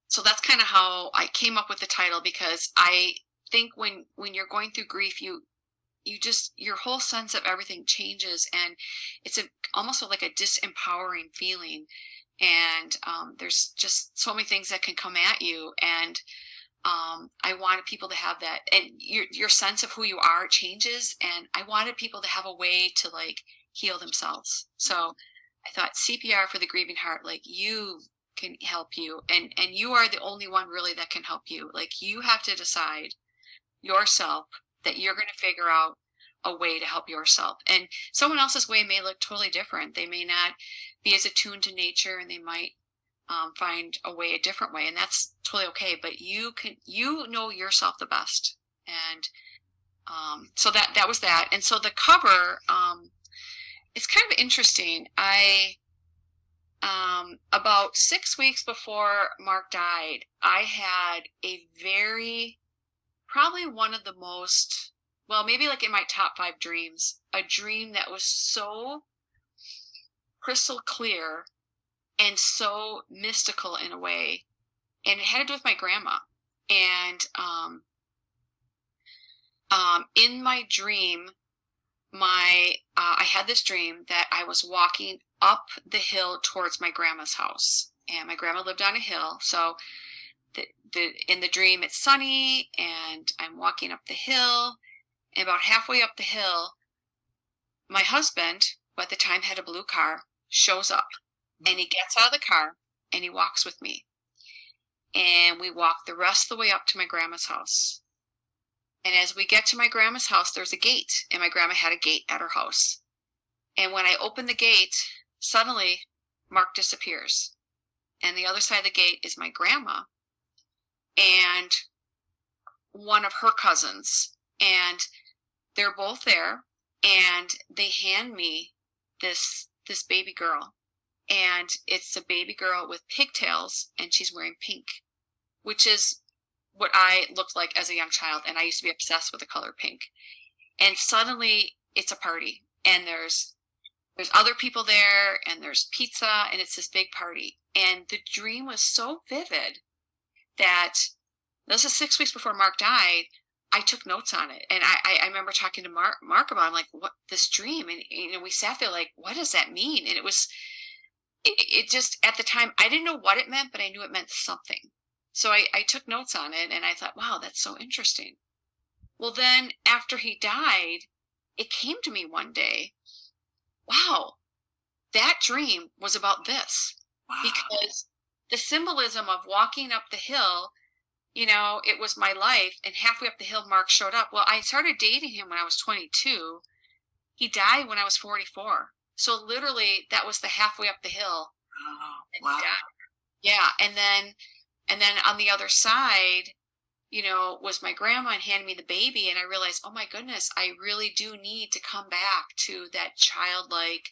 B: so that's kind of how I came up with the title, because I think when you're going through grief, your whole sense of everything changes, and it's almost like a disempowering feeling. And there's just so many things that can come at you. And I wanted people to have that, and your sense of who you are changes. And I wanted people to have a way to like heal themselves. So I thought CPR for the grieving heart, like you can help you, and you are the only one really that can help you. Like you have to decide yourself that you're going to figure out a way to help yourself. And someone else's way may look totally different. They may not be as attuned to nature, and they might find a different way, and that's totally okay. But you know yourself the best. And so that was that. And so the cover, it's kind of interesting. About 6 weeks before Mark died, I had probably one of the most, well, maybe like in my top 5 dreams, a dream that was so crystal clear and so mystical in a way. And it had to do with my grandma. And in my dream, I had this dream that I was walking up the hill towards my grandma's house, and my grandma lived on a hill. So in the dream, it's sunny, and I'm walking up the hill, and about halfway up the hill, my husband, who at the time had a blue car, shows up, and he gets out of the car and he walks with me, and we walk the rest of the way up to my grandma's house. And as we get to my grandma's house, there's a gate, and my grandma had a gate at her house. And when I open the gate, suddenly Mark disappears. And the other side of the gate is my grandma and one of her cousins. And they're both there, and they hand me this baby girl. And it's a baby girl with pigtails, and she's wearing pink, which is what I looked like as a young child. And I used to be obsessed with the color pink. And suddenly it's a party, and there's other people there, and there's pizza, and it's this big party. And the dream was so vivid that this is 6 weeks before Mark died. I took notes on it, and I remember talking to Mark about it. I'm like, what, this dream? And we sat there like, what does that mean? And it just, at the time, I didn't know what it meant, but I knew it meant something. So I took notes on it, and I thought, wow, that's so interesting. Well, then after he died, it came to me one day, wow, that dream was about this. Wow. Because the symbolism of walking up the hill, it was my life, and halfway up the hill, Mark showed up. Well, I started dating him when I was 22. He died when I was 44. So literally, that was the halfway up the hill.
A: Oh, wow.
B: Yeah, and then on the other side, was my grandma, and handed me the baby, and I realized, oh my goodness, I really do need to come back to that childlike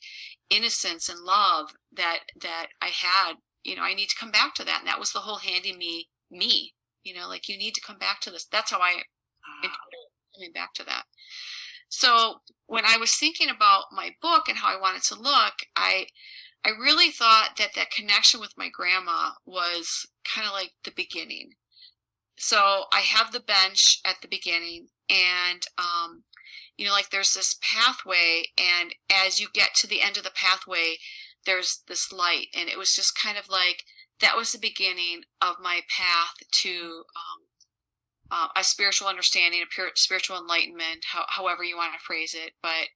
B: innocence and love that I had I need to come back to that. And that was the whole handing me, like, you need to come back to this. That's how I coming back to that. So when I was thinking about my book and how I wanted to look, I really thought that that connection with my grandma was kind of like the beginning. So I have the bench at the beginning, and like, there's this pathway, and as you get to the end of the pathway, there's this light, and it was just kind of like that was the beginning of my path to a spiritual understanding, a spiritual enlightenment, however you want to phrase it. But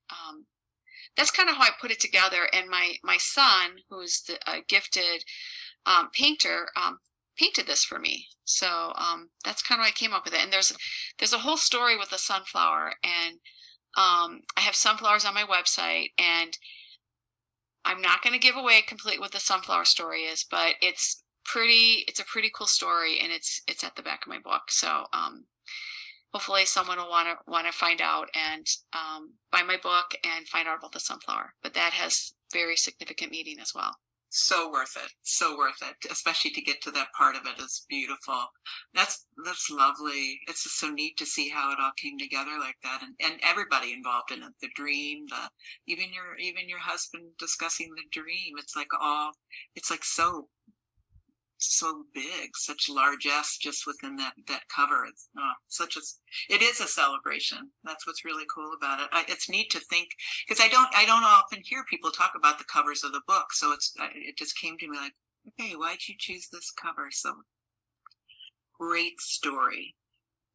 B: that's kind of how I put it together. And my son, who's a gifted painter, painted this for me. So that's kind of how I came up with it. And there's a whole story with the sunflower, and I have sunflowers on my website, and I'm not going to give away completely what the sunflower story is, but it's a pretty cool story, and it's at the back of my book. So hopefully someone will want to find out and buy my book and find out about the sunflower. But that has very significant meaning as well.
A: So worth it, especially to get to that part of it is beautiful. That's lovely. It's just so neat to see how it all came together like that, and everybody involved in it, the dream, even your husband discussing the dream. It's like so big, such largesse just within that cover. It is a celebration. That's what's really cool about it. It's neat to think, because I don't often hear people talk about the covers of the book. So it just came to me like, okay, why'd you choose this cover? So great story.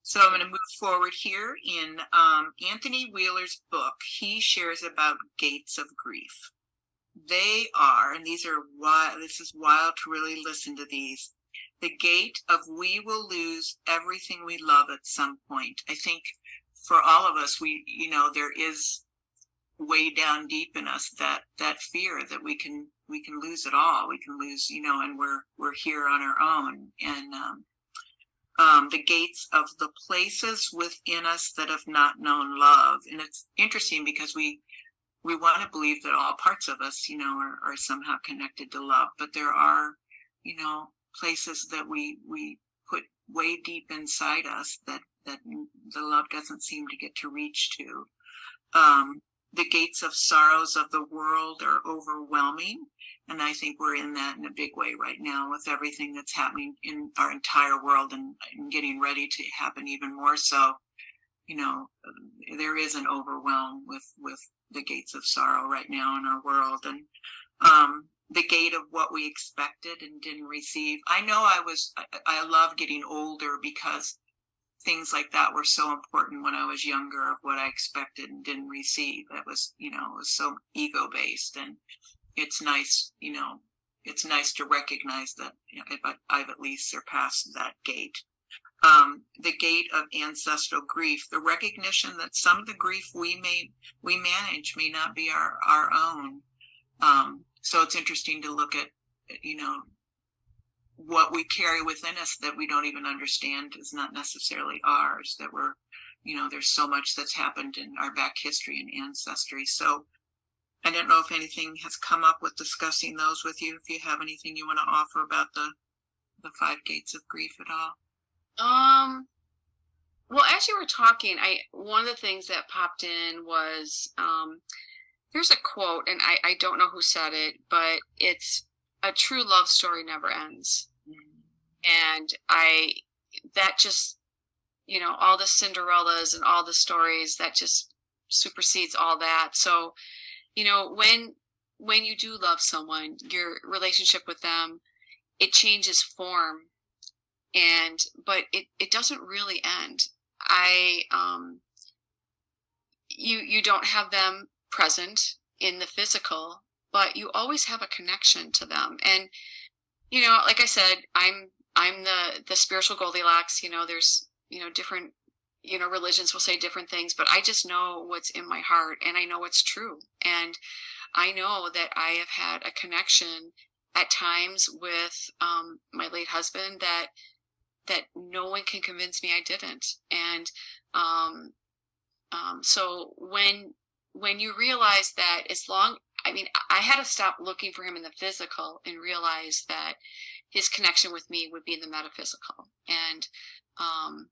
A: So I'm going to move forward here in Anthony Wheeler's book. He shares about gates of grief. They are, and this is wild to really listen to these, the gate of we will lose everything we love at some point. I think for all of us, there is way down deep in us that fear that we can lose it all. We can lose, and we're here on our own. And the gates of the places within us that have not known love. And it's interesting because we want to believe that all parts of us, are somehow connected to love, but there are, places that we put way deep inside us that the love doesn't seem to get to reach to. The gates of sorrows of the world are overwhelming, and I think we're in that in a big way right now with everything that's happening in our entire world and getting ready to happen even more so. There is an overwhelm with the gates of sorrow right now in our world, and the gate of what we expected and didn't receive. I know I love getting older because things like that were so important when I was younger, of what I expected and didn't receive. That was, it was so ego based, and it's nice, it's nice to recognize that if I've at least surpassed that gate. The gate of ancestral grief, the recognition that some of the grief we manage may not be our own. So it's interesting to look at, what we carry within us that we don't even understand is not necessarily ours, that we're, there's so much that's happened in our back history and ancestry. So I don't know if anything has come up with discussing those with you, if you have anything you want to offer about the 5 gates of grief at all.
B: Well, as you were talking, one of the things that popped in was, there's a quote, and I don't know who said it, but it's, a true love story never ends. And that just, all the Cinderellas and all the stories, that just supersedes all that. So, when you do love someone, your relationship with them, it changes form, but it doesn't really end. You don't have them present in the physical, but you always have a connection to them. And, like I said, I'm the spiritual Goldilocks. There's, different, religions will say different things, but I just know what's in my heart, and I know what's true. And I know that I have had a connection at times with my late husband that no one can convince me I didn't. And so when you realize that, as long, I mean, I had to stop looking for him in the physical and realize that his connection with me would be in the metaphysical. Um,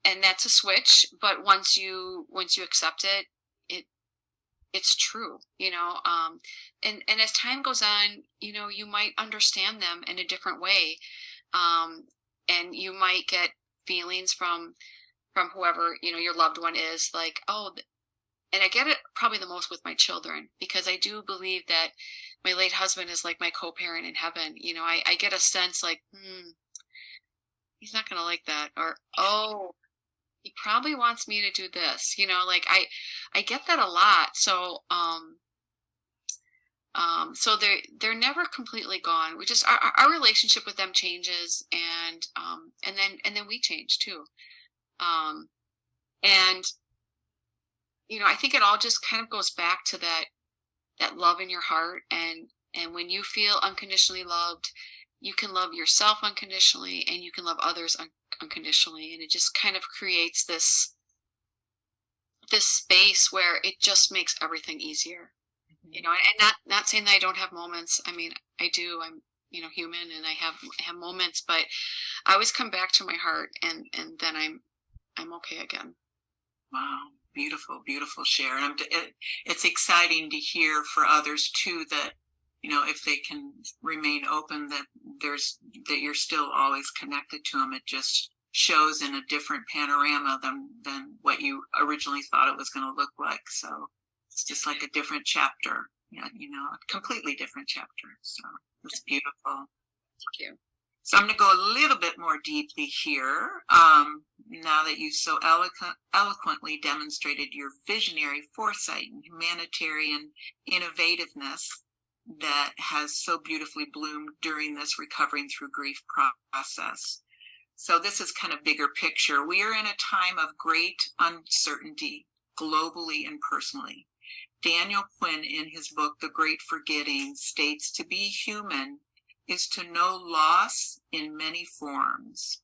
B: and that's a switch, but once you accept it, it's true, and as time goes on, you might understand them in a different way. And you might get feelings from whoever, your loved one is, like, oh, and I get it probably the most with my children, because I do believe that my late husband is like my co-parent in heaven. I get a sense like, he's not going to like that, or, oh, he probably wants me to do this, like I get that a lot. So, so they're never completely gone. We just, our relationship with them changes, and then we change too. And, I think it all just kind of goes back to that love in your heart. And when you feel unconditionally loved, you can love yourself unconditionally, and you can love others unconditionally. And it just kind of creates this space where it just makes everything easier. And not saying that I don't have moments. I mean, I do. I'm, human, and I have moments, but I always come back to my heart, and then I'm okay again.
A: Wow. Beautiful, beautiful share. And it's exciting to hear for others too, that, if they can remain open, that you're still always connected to them. It just shows in a different panorama than what you originally thought it was going to look like. So it's just like a different chapter, a completely different chapter. So it's beautiful.
B: Thank you.
A: So I'm going to go a little bit more deeply here. Now that you so eloquently demonstrated your visionary foresight and humanitarian innovativeness that has so beautifully bloomed during this recovering through grief process. So this is kind of bigger picture. We are in a time of great uncertainty, globally and personally. Daniel Quinn, in his book, The Great Forgetting, states, "To be human is to know loss in many forms,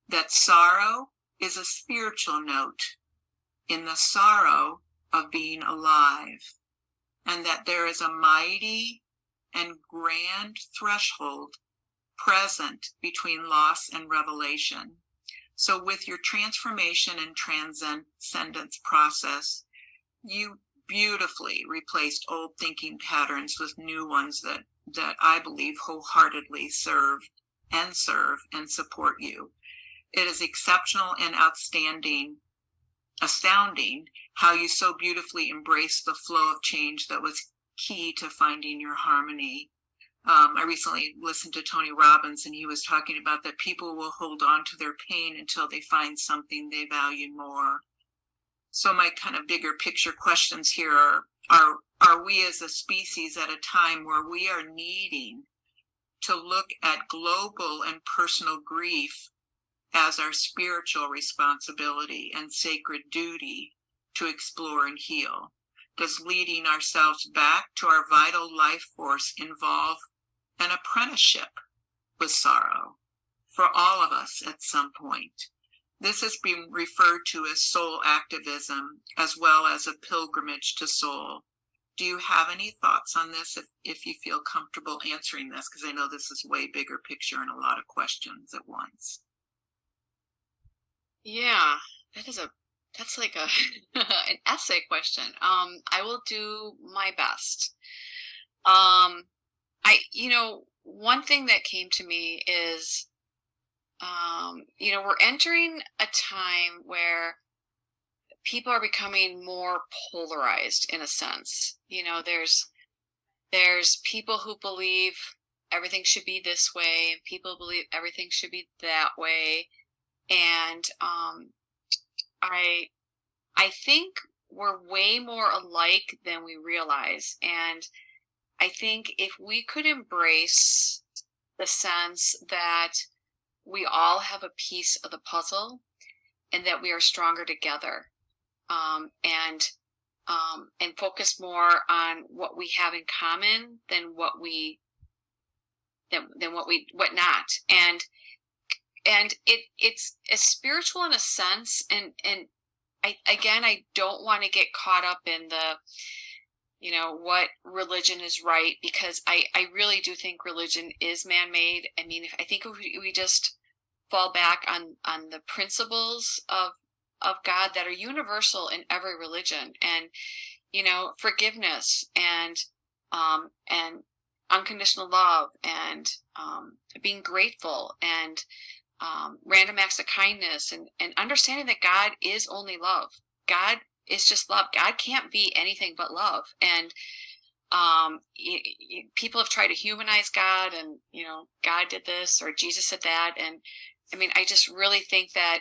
A: that sorrow is a spiritual note in the sorrow of being alive, and that there is a mighty and grand threshold present between loss and revelation." So with your transformation and transcendence process, you beautifully replaced old thinking patterns with new ones that I believe wholeheartedly serve and support you. It is exceptional and astounding how you so beautifully embrace the flow of change that was key to finding your harmony. I recently listened to Tony Robbins, and he was talking about that people will hold on to their pain until they find something they value more. So my kind of bigger picture questions here are we as a species at a time where we are needing to look at global and personal grief as our spiritual responsibility and sacred duty to explore and heal? Does leading ourselves back to our vital life force involve an apprenticeship with sorrow for all of us at some point? This has been referred to as soul activism, as well as a pilgrimage to soul. Do you have any thoughts on this, if you feel comfortable answering this? Because I know this is way bigger picture and a lot of questions at once.
B: Yeah, that's like an essay question. I will do my best. One thing that came to me is, we're entering a time where people are becoming more polarized in a sense. There's people who believe everything should be this way, and people believe everything should be that way. And I think we're way more alike than we realize. And I think if we could embrace the sense that we all have a piece of the puzzle, and that we are stronger together, and focus more on what we have in common than what not. And it's spiritual in a sense. And I don't want to get caught up in what religion is right, because I really do think religion is man-made. I mean, I think if we just fall back on the principles of God that are universal in every religion, and forgiveness and unconditional love and being grateful and random acts of kindness, and understanding that God is only love. God is just love. God can't be anything but love. And people have tried to humanize God, and God did this or Jesus did that. And I mean, I just really think that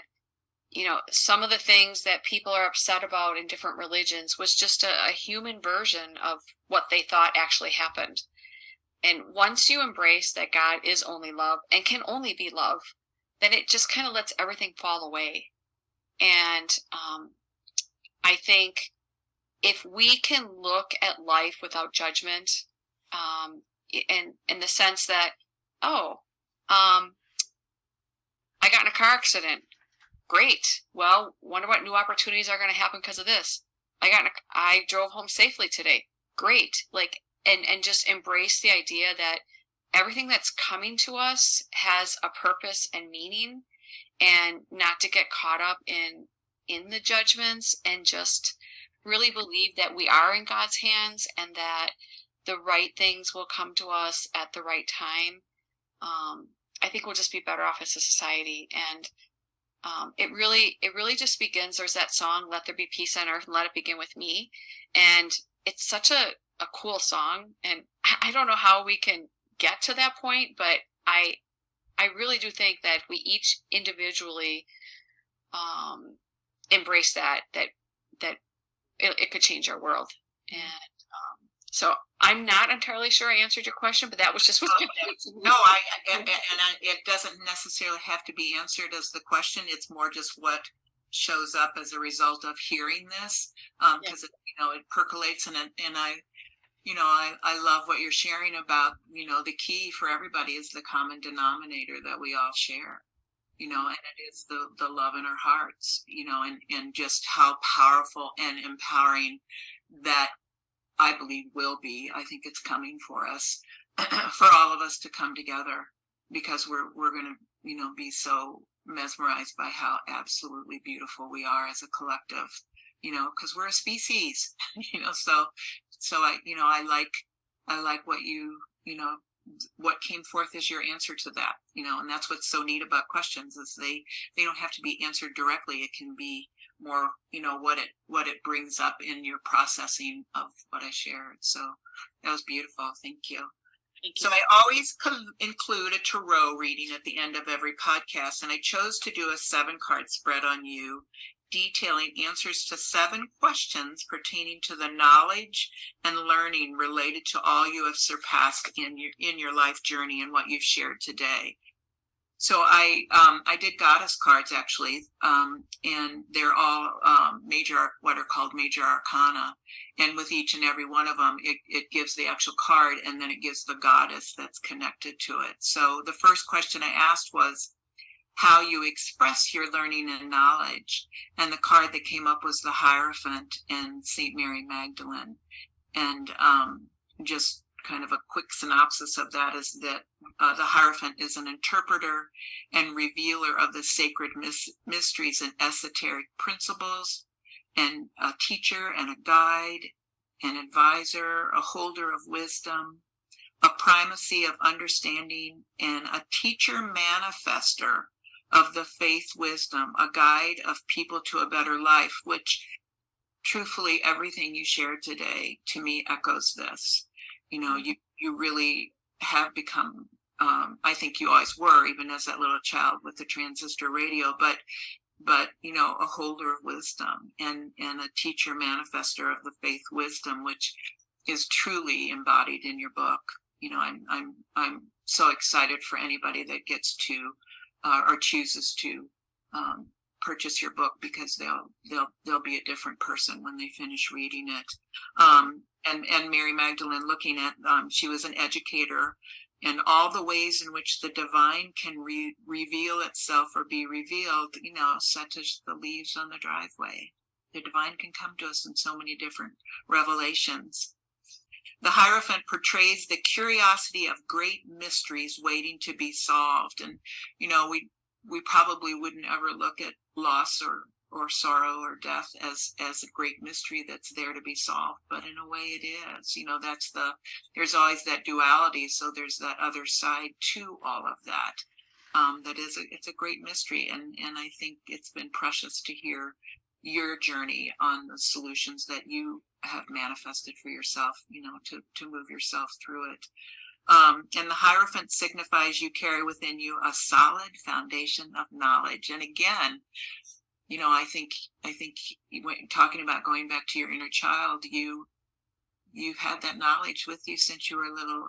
B: some of the things that people are upset about in different religions was just a human version of what they thought actually happened. And once you embrace that God is only love and can only be love, then it just kind of lets everything fall away. And I think if we can look at life without judgment, in the sense that, oh, I got in a car accident. Great. Well, wonder what new opportunities are going to happen because of this. I drove home safely today. Great. Like, and just embrace the idea that everything that's coming to us has a purpose and meaning, and not to get caught up in the judgments, and just really believe that we are in God's hands and that the right things will come to us at the right time. I think we'll just be better off as a society. And it really just begins. There's that song, "Let There Be Peace on Earth and Let It Begin with Me." And it's such a cool song. And I don't know how we can get to that point, but I really do think that we each individually embrace that it could change our world. And so I'm not entirely sure I answered your question, but that was just what
A: no, it doesn't necessarily have to be answered as the question. It's more just what shows up as a result of hearing this, because it percolates, and I love what you're sharing about, the key for everybody is the common denominator that we all share, and it is the love in our hearts, and just how powerful and empowering that I believe will be. I think it's coming for us, for all of us to come together, because we're going to, be so mesmerized by how absolutely beautiful we are as a collective, because we're a species, so I like what what came forth as your answer to that, and that's what's so neat about questions, is they don't have to be answered directly. It can be more, what it brings up in your processing of what I shared. So that was beautiful. Thank you. So I always include a tarot reading at the end of every podcast, and I chose to do a 7-card spread on you, detailing answers to 7 questions pertaining to the knowledge and learning related to all you have surpassed in your life journey and what you've shared today. So I did goddess cards, actually, and they're all what are called major arcana. And with each and every one of them, it gives the actual card, and then it gives the goddess that's connected to it. So the first question I asked was how you express your learning and knowledge. And the card that came up was the Hierophant and St. Mary Magdalene. And just kind of a quick synopsis of that is that the Hierophant is an interpreter and revealer of the sacred mysteries and esoteric principles, and a teacher and a guide, an advisor, a holder of wisdom, a primacy of understanding, and a teacher manifester of the faith wisdom, a guide of people to a better life, which truthfully everything you shared today to me echoes this. You really have become, I think you always were, even as that little child with the transistor radio, but a holder of wisdom and a teacher manifester of the faith wisdom, which is truly embodied in your book. I'm so excited for anybody that gets to or chooses to purchase your book, because they'll be a different person when they finish reading it. And Mary Magdalene, looking at, she was an educator, and all the ways in which the divine can reveal itself or be revealed, such as the leaves on the driveway. The divine can come to us in so many different revelations. The Hierophant portrays the curiosity of great mysteries waiting to be solved. And, we probably wouldn't ever look at loss or sorrow or death as a great mystery that's there to be solved, but in a way it is. There's always that duality, so there's that other side to all of that. It's a great mystery, and I think it's been precious to hear your journey on the solutions that you have manifested for yourself, to move yourself through it. And the Hierophant signifies you carry within you a solid foundation of knowledge. And again, I think talking about going back to your inner child, you've had that knowledge with you since you were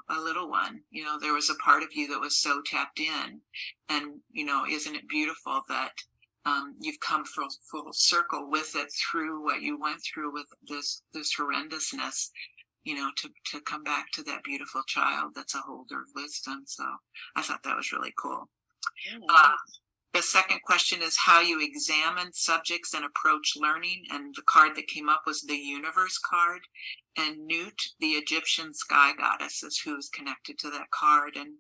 A: a little one. There was a part of you that was so tapped in, and isn't it beautiful that you've come full circle with it through what you went through with this horrendousness, to come back to that beautiful child that's a holder of wisdom. So I thought that was really cool. The second question is how you examine subjects and approach learning. And the card that came up was the Universe card. And Nut, the Egyptian sky goddess, is who's connected to that card. And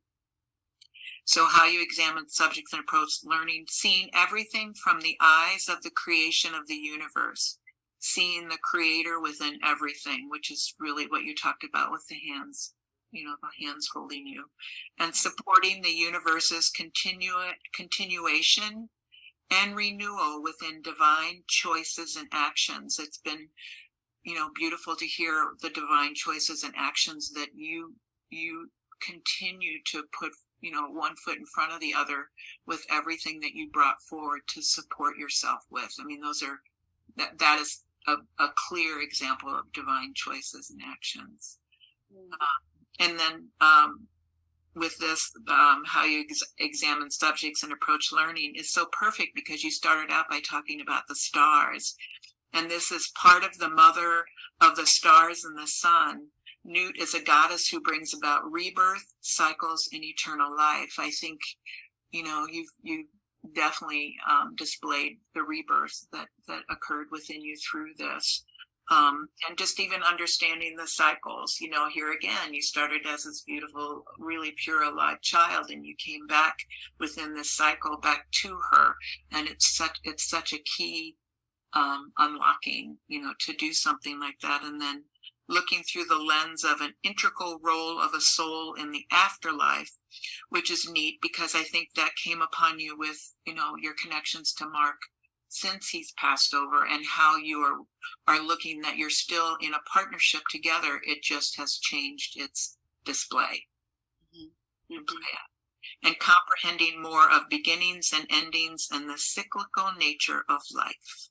A: so how you examine subjects and approach learning, seeing everything from the eyes of the creation of the universe, seeing the creator within everything, which is really what you talked about with the hands, the hands holding you, and supporting the universe's continuation and renewal within divine choices and actions. It's been, beautiful to hear the divine choices and actions that you continue to put, one foot in front of the other with everything that you brought forward to support yourself with. I mean, that is a clear example of divine choices and actions. And then with this, how you examine subjects and approach learning is so perfect because you started out by talking about the stars. And this is part of the mother of the stars and the sun. Nut is a goddess who brings about rebirth, cycles, and eternal life. I think, you've definitely displayed the rebirth that occurred within you through this. And just even understanding the cycles, here again, you started as this beautiful, really pure, alive child, and you came back within this cycle back to her. And it's such a key unlocking, to do something like that. And then looking through the lens of an integral role of a soul in the afterlife, which is neat because I think that came upon you with, your connections to Mark since he's passed over, and how you are looking that you're still in a partnership together. It just has changed its display. And comprehending more of beginnings and endings and the cyclical nature of life.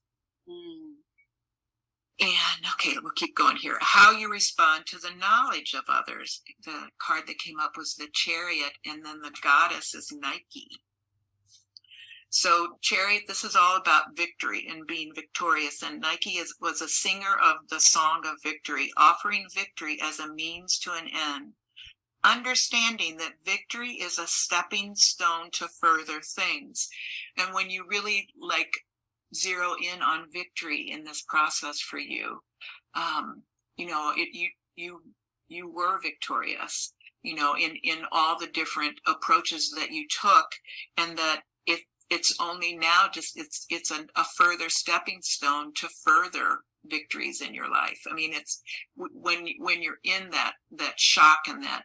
A: And okay, we'll keep going here. How you respond to the knowledge of others. The card that came up was the Chariot, and then the goddess is Nike. So Chariot, this is all about victory and being victorious. And Nike was a singer of the song of victory, offering victory as a means to an end. Understanding that victory is a stepping stone to further things. And when you really zero in on victory in this process for you, you were victorious, in all the different approaches that you took, and that it's only now just it's a further stepping stone to further victories in your life. I mean, it's when you're in that shock and that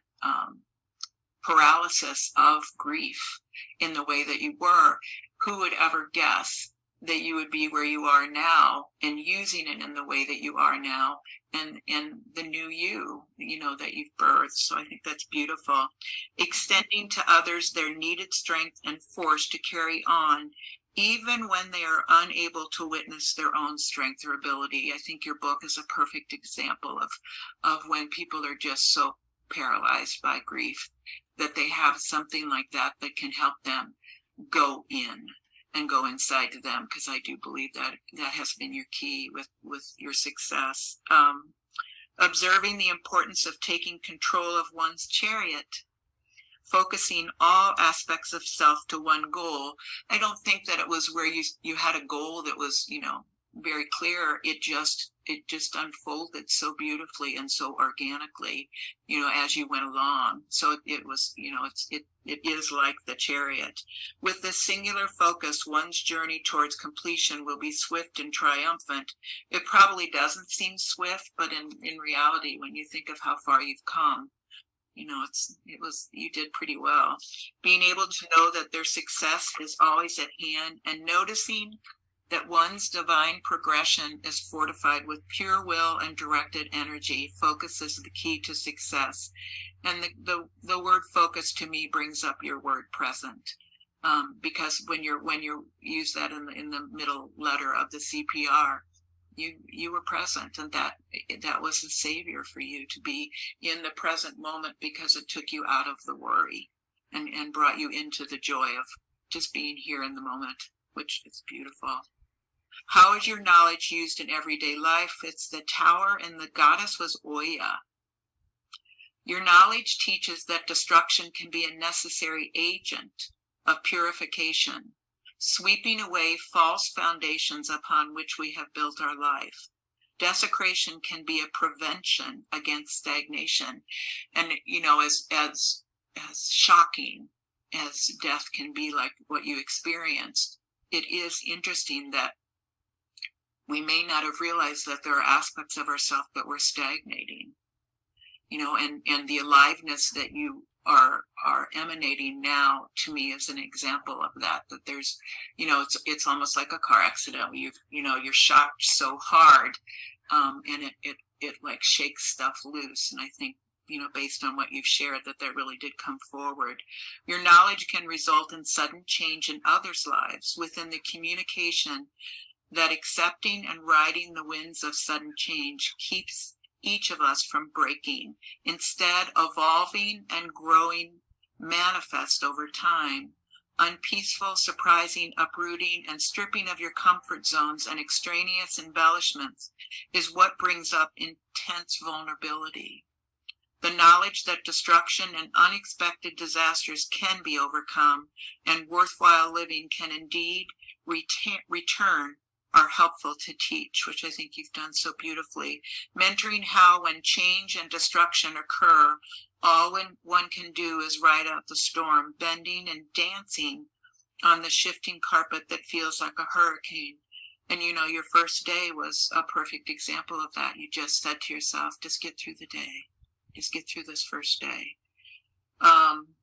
A: paralysis of grief in the way that you were, who would ever guess that you would be where you are now and using it in the way that you are now, and the new you, that you've birthed. So I think that's beautiful. Extending to others their needed strength and force to carry on, even when they are unable to witness their own strength or ability. I think your book is a perfect example of when people are just so paralyzed by grief that they have something like that can help them go in and go inside to them, because I do believe that has been your key with your success. Observing the importance of taking control of one's chariot, focusing all aspects of self to one goal. I don't think that it was where you had a goal that was, very clear, it just unfolded so beautifully and so organically, as you went along. So it was, it is like the chariot. With this singular focus, one's journey towards completion will be swift and triumphant. It probably doesn't seem swift, but in reality, when you think of how far you've come, you did pretty well. Being able to know that their success is always at hand, and noticing that one's divine progression is fortified with pure will and directed energy. Focus is the key to success. And the word focus to me brings up your word present. Because when you use that in the middle letter of the CPR, you were present, and that was the savior for you, to be in the present moment, because it took you out of the worry and brought you into the joy of just being here in the moment, which is beautiful. How is your knowledge used in everyday life? It's the tower, and the goddess was Oya. Your knowledge teaches that destruction can be a necessary agent of purification, sweeping away false foundations upon which we have built our life. Desecration can be a prevention against stagnation. And, as shocking as death can be, like what you experienced, it is interesting that we may not have realized that there are aspects of ourselves that we're stagnating, and the aliveness that you are emanating now, to me, is an example of that there's, it's almost like a car accident. You're shocked so hard, and it like shakes stuff loose. And I think, based on what you've shared, that really did come forward. Your knowledge can result in sudden change in others' lives within the communication that accepting and riding the winds of sudden change keeps each of us from breaking. Instead, evolving and growing manifest over time. Unpeaceful, surprising, uprooting, and stripping of your comfort zones and extraneous embellishments is what brings up intense vulnerability. The knowledge that destruction and unexpected disasters can be overcome, and worthwhile living can indeed return, are helpful to teach, which I think you've done so beautifully. Mentoring how, when change and destruction occur, all one can do is ride out the storm, bending and dancing on the shifting carpet that feels like a hurricane. And your first day was a perfect example of that. You just said to yourself, just get through the day. Just get through this first day.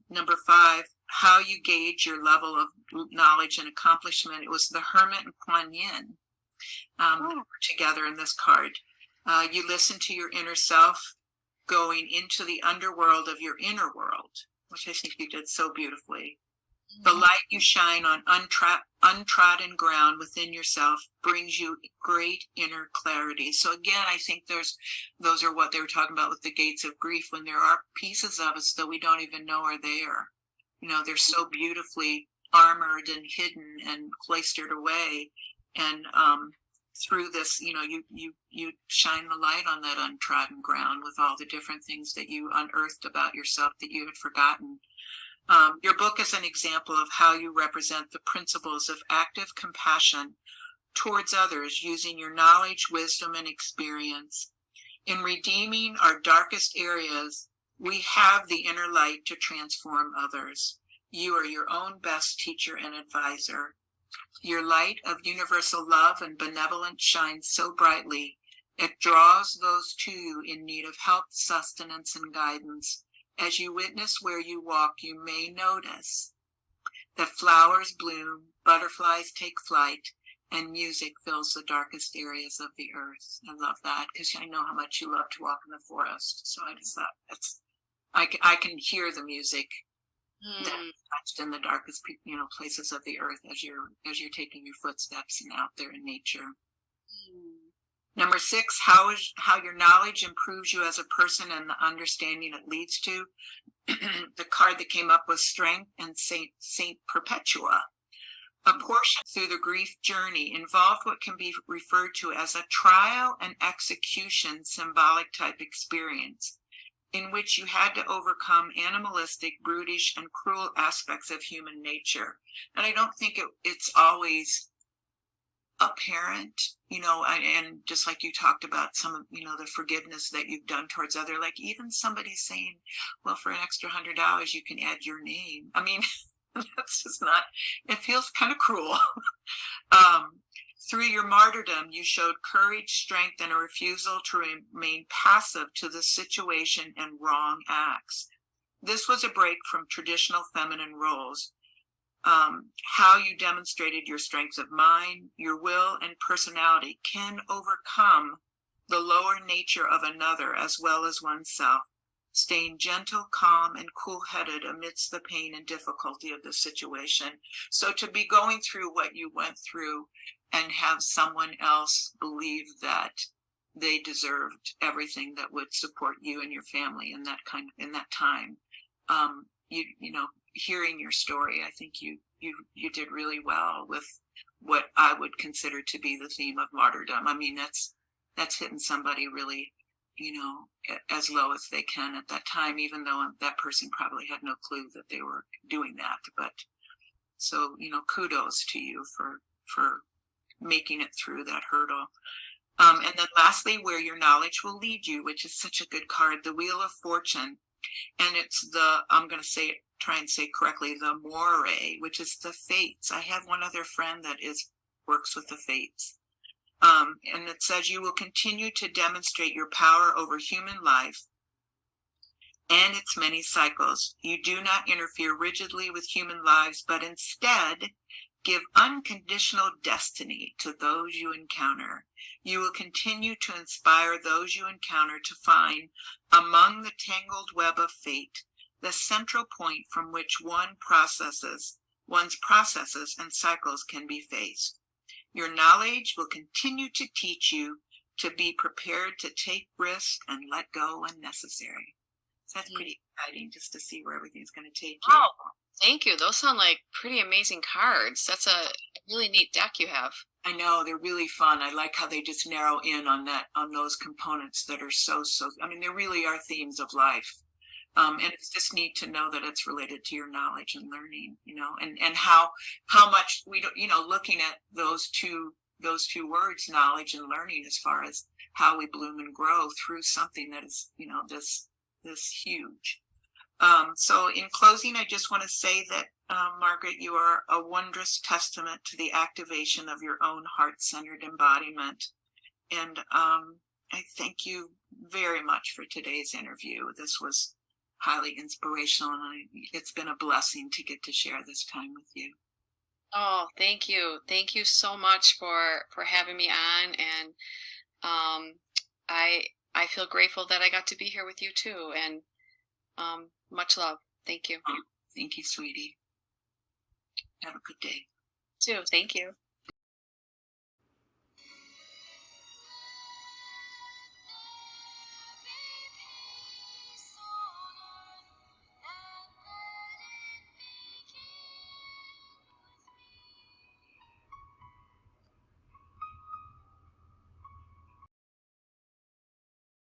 A: Number 5, how you gauge your level of knowledge and accomplishment. It was the Hermit and Kuan Yin together in this card. You listen to your inner self, going into the underworld of your inner world, which I think you did so beautifully. The light you shine on untrodden ground within yourself brings you great inner clarity. So again, I think those are what they were talking about with the gates of grief, when there are pieces of us that we don't even know are there. They're so beautifully armored and hidden and cloistered away. And through this, you shine the light on that untrodden ground with all the different things that you unearthed about yourself that you had forgotten. Your book is an example of how you represent the principles of active compassion towards others, using your knowledge, wisdom, and experience. In redeeming our darkest areas, we have the inner light to transform others. You are your own best teacher and advisor. Your light of universal love and benevolence shines so brightly, it draws those to you in need of help, sustenance, and guidance. As you witness where you walk, you may notice that flowers bloom, butterflies take flight, and music fills the darkest areas of the earth. I love that, because I know how much you love to walk in the forest. So I just thought I can hear the music that's touched in the darkest places of the earth as you're taking your footsteps and out there in nature. Number 6, how your knowledge improves you as a person and the understanding it leads to. The card that came up was Strength and Saint Perpetua. A portion through the grief journey involved what can be referred to as a trial and execution symbolic type experience, in which you had to overcome animalistic, brutish, and cruel aspects of human nature. And I don't think it's always a parent, and just like you talked about some of, the forgiveness that you've done towards other, like even somebody saying, well, for an extra $100, you can add your name. I mean, that's just not, it feels kind of cruel. Through your martyrdom, you showed courage, strength, and a refusal to remain passive to the situation and wrong acts. This was a break from traditional feminine roles. How you demonstrated your strength of mind, your will, and personality can overcome the lower nature of another as well as oneself, staying gentle, calm, and cool-headed amidst the pain and difficulty of the situation. So to be going through what you went through and have someone else believe that they deserved everything that would support you and your family in that time, hearing your story, I think you did really well with what I would consider to be the theme of martyrdom. I mean, that's hitting somebody really, as low as they can at that time, even though that person probably had no clue that they were doing that. But so, kudos to you for making it through that hurdle. And then lastly, where your knowledge will lead you, which is such a good card, the Wheel of Fortune. And it's I'm going to try and say correctly, the Moire, which is the fates. I have one other friend that works with the fates. And it says you will continue to demonstrate your power over human life and its many cycles. You do not interfere rigidly with human lives, but instead give unconditional destiny to those you encounter. You will continue to inspire those you encounter to find, among the tangled web of fate, the central point from which one's processes and cycles can be faced. Your knowledge will continue to teach you to be prepared to take risks and let go when necessary. So that's pretty exciting, just to see where everything's going to take you.
B: Oh, thank you. Those sound like pretty amazing cards. That's a really neat deck you have.
A: I know, they're really fun. I like how they just narrow in on those components that are so, I mean, there really are themes of life. And it's just neat to know that it's related to your knowledge and learning, and how much we don't, looking at those two words, knowledge and learning, as far as how we bloom and grow through something that is, this huge. So in closing, I just want to say that, Margaret, you are a wondrous testament to the activation of your own heart-centered embodiment. And I thank you very much for today's interview. This was highly inspirational, and it's been a blessing to get to share this time with you.
B: Oh, thank you. Thank you so much for having me on. And I feel grateful that I got to be here with you too. And much love. Thank you.
A: Thank you, sweetie. Have a good day.
B: Too. Thank you.